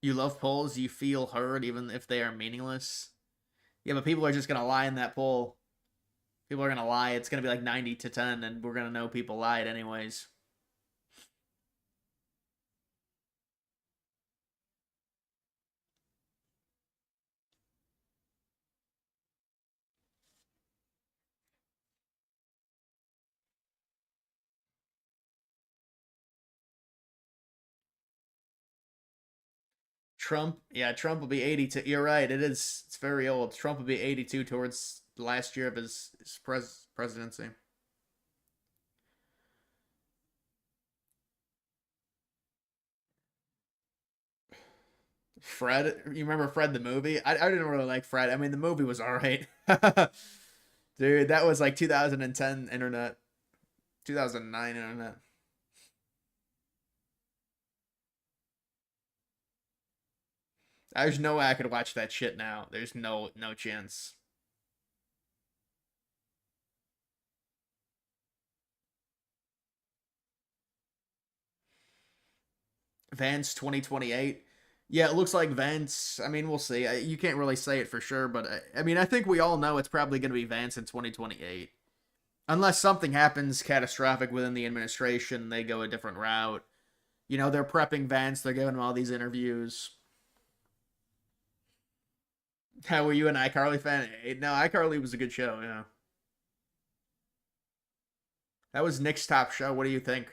You love polls, you feel heard even if they are meaningless. Yeah, but people are just gonna lie in that poll. People are gonna lie. It's gonna be like 90-10, and we're gonna know people lied anyways. Trump will be 82. You're right. It's very old. Trump will be 82 towards the last year of his presidency. Fred, you remember Fred the movie? I didn't really like Fred. I mean, the movie was alright. Dude, that was like 2010 internet. 2009 internet. There's no way I could watch that shit now. There's no chance. Vance 2028. Yeah, it looks like Vance. I mean, we'll see. You can't really say it for sure, but I mean, I think we all know it's probably going to be Vance in 2028. Unless something happens catastrophic within the administration, they go a different route. You know, they're prepping Vance. They're giving him all these interviews. How were you an iCarly fan? No, iCarly was a good show, yeah. That was Nick's top show. What do you think?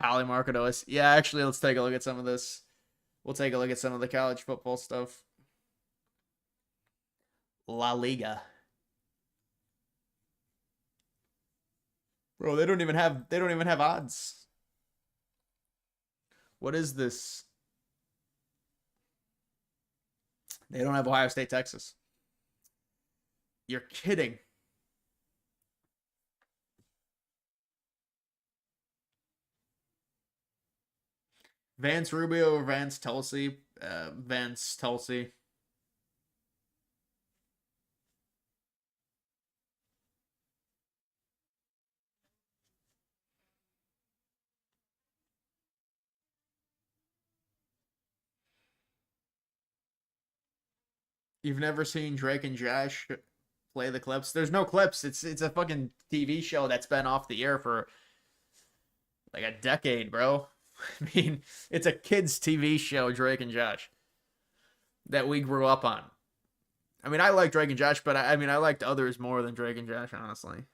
Polymarketos. Yeah, actually, let's take a look at some of this. We'll take a look at some of the college football stuff. La Liga. Bro, they don't even have odds. What is this? They don't have Ohio State, Texas. You're kidding. Vance Rubio or Vance Tulsi? Vance Tulsi. You've never seen Drake and Josh play the clips? There's no clips. It's a fucking TV show that's been off the air for like a decade, bro. I mean, it's a kids TV show, Drake and Josh, that we grew up on. I mean, I like Drake and Josh, but I mean, I liked others more than Drake and Josh, honestly.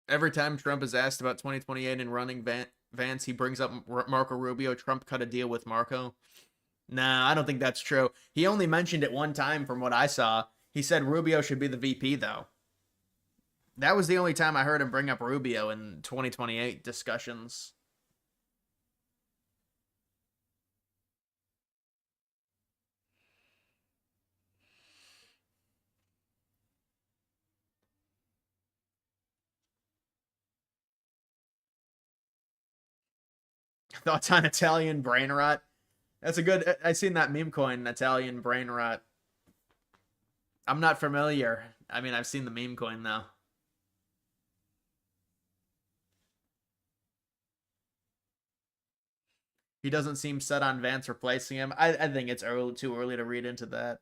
Every time Trump is asked about 2028 and running Vance, he brings up Marco Rubio. Trump cut a deal with Marco. Nah, I don't think that's true. He only mentioned it one time from what I saw. He said Rubio should be the VP, though. That was the only time I heard him bring up Rubio in 2028 discussions. Thoughts on Italian brain rot? That's a good. I seen that meme coin, Italian brain rot. I'm not familiar. I mean, I've seen the meme coin though. He doesn't seem set on Vance replacing him. I think it's too early to read into that.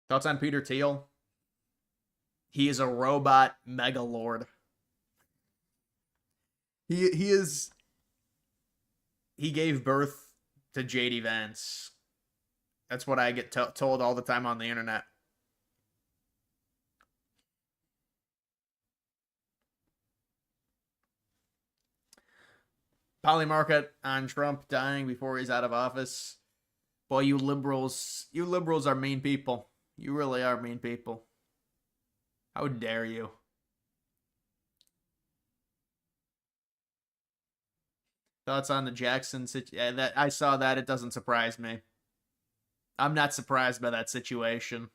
Thoughts on Peter Thiel? He is a robot mega lord. He is. He gave birth to JD Vance. That's what I get told all the time on the internet. Polymarket on Trump dying before he's out of office. Boy, you liberals are mean people. You really are mean people. How dare you? Thoughts on the Jackson situation? That I saw that. It doesn't surprise me. I'm not surprised by that situation.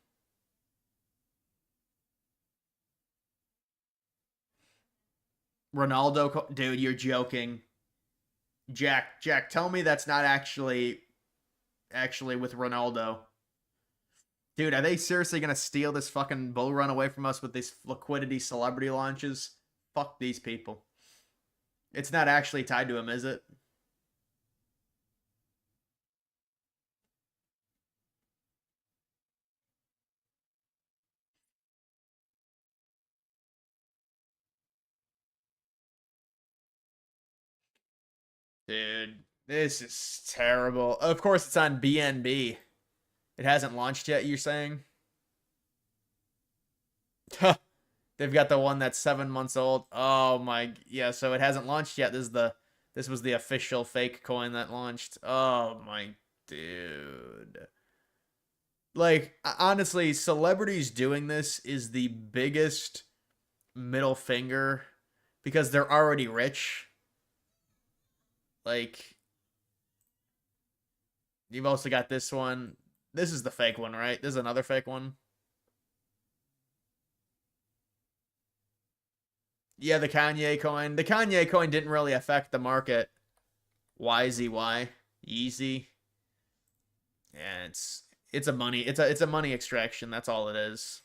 Ronaldo, dude, you're joking. Jack, tell me that's not actually with Ronaldo. Dude, are they seriously gonna steal this fucking bull run away from us with these liquidity celebrity launches? Fuck these people. It's not actually tied to him, is it? Dude, this is terrible. Of course, it's on BNB. It hasn't launched yet, you're saying? They've got the one that's 7 months old. Oh my, yeah. So it hasn't launched yet. This was the official fake coin that launched. Oh my, dude. Like, honestly, celebrities doing this is the biggest middle finger because they're already rich. Like, you've also got this one. This is the fake one, right? This is another fake one. Yeah, the Kanye coin. The Kanye coin didn't really affect the market. YZY. Yeezy. Yeah, it's a money it's a money extraction. That's all it is.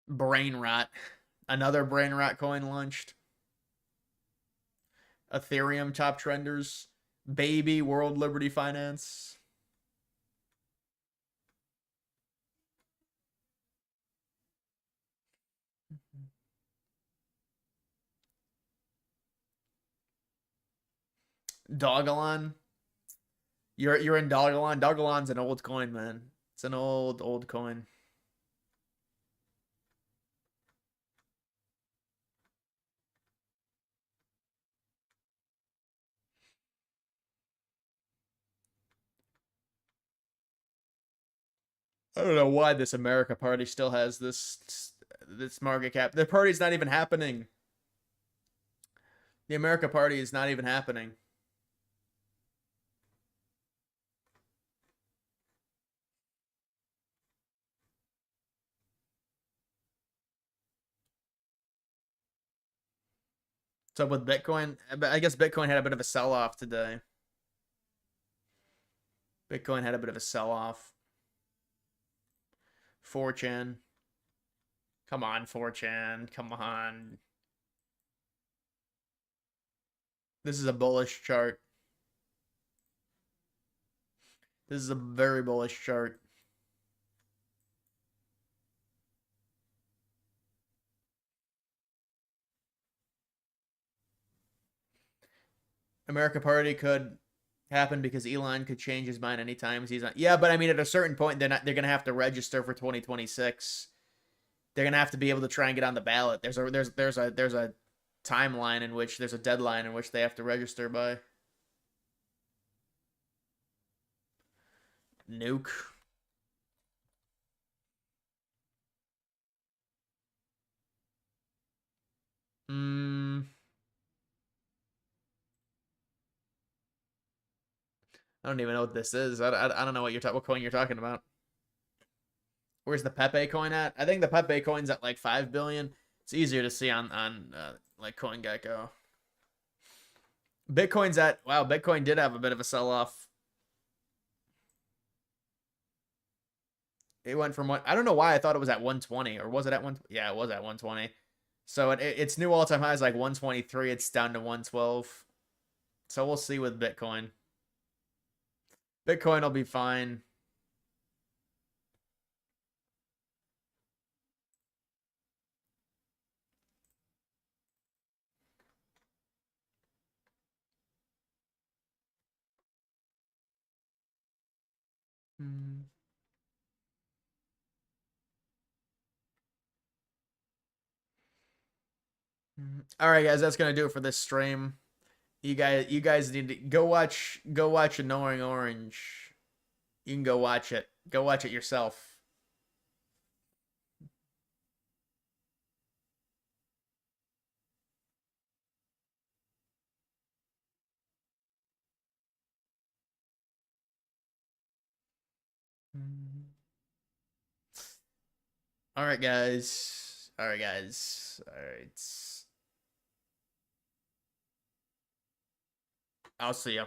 Brain rot. Another brain rot coin launched. Ethereum top trenders. Baby World Liberty Finance. Dogalon. You're in Dogalon. Dogalon's an old coin, man. It's an old coin. I don't know why this America party still has this market cap. The party's not even happening. The America party is not even happening. What's up with Bitcoin? I guess Bitcoin had a bit of a sell-off today. Bitcoin had a bit of a sell-off. 4chan. Come on, 4chan. Come on. This is a bullish chart. This is a very bullish chart. America Party could happen because Elon could change his mind anytime he's not. Yeah, but I mean, at a certain point, they're gonna have to register for 2026. They're gonna have to be able to try and get on the ballot. There's a timeline in which there's a deadline in which they have to register by. Nuke. I don't even know what this is. I don't know what coin you're talking about. Where's the Pepe coin at? I think the Pepe coin's at like 5 billion. It's easier to see on like CoinGecko. Bitcoin's at, wow, Bitcoin did have a bit of a sell-off. It went from what, I don't know why I thought it was at 120, or was it at 1? Yeah, it was at 120. So its new all-time high is like 123. It's down to 112. So we'll see with Bitcoin. Bitcoin will be fine. All right, guys, that's gonna do it for this stream. You guys need to go watch Annoying Orange. You can go watch it. Go watch it yourself. All right, guys. All right, guys. All right. I'll see you.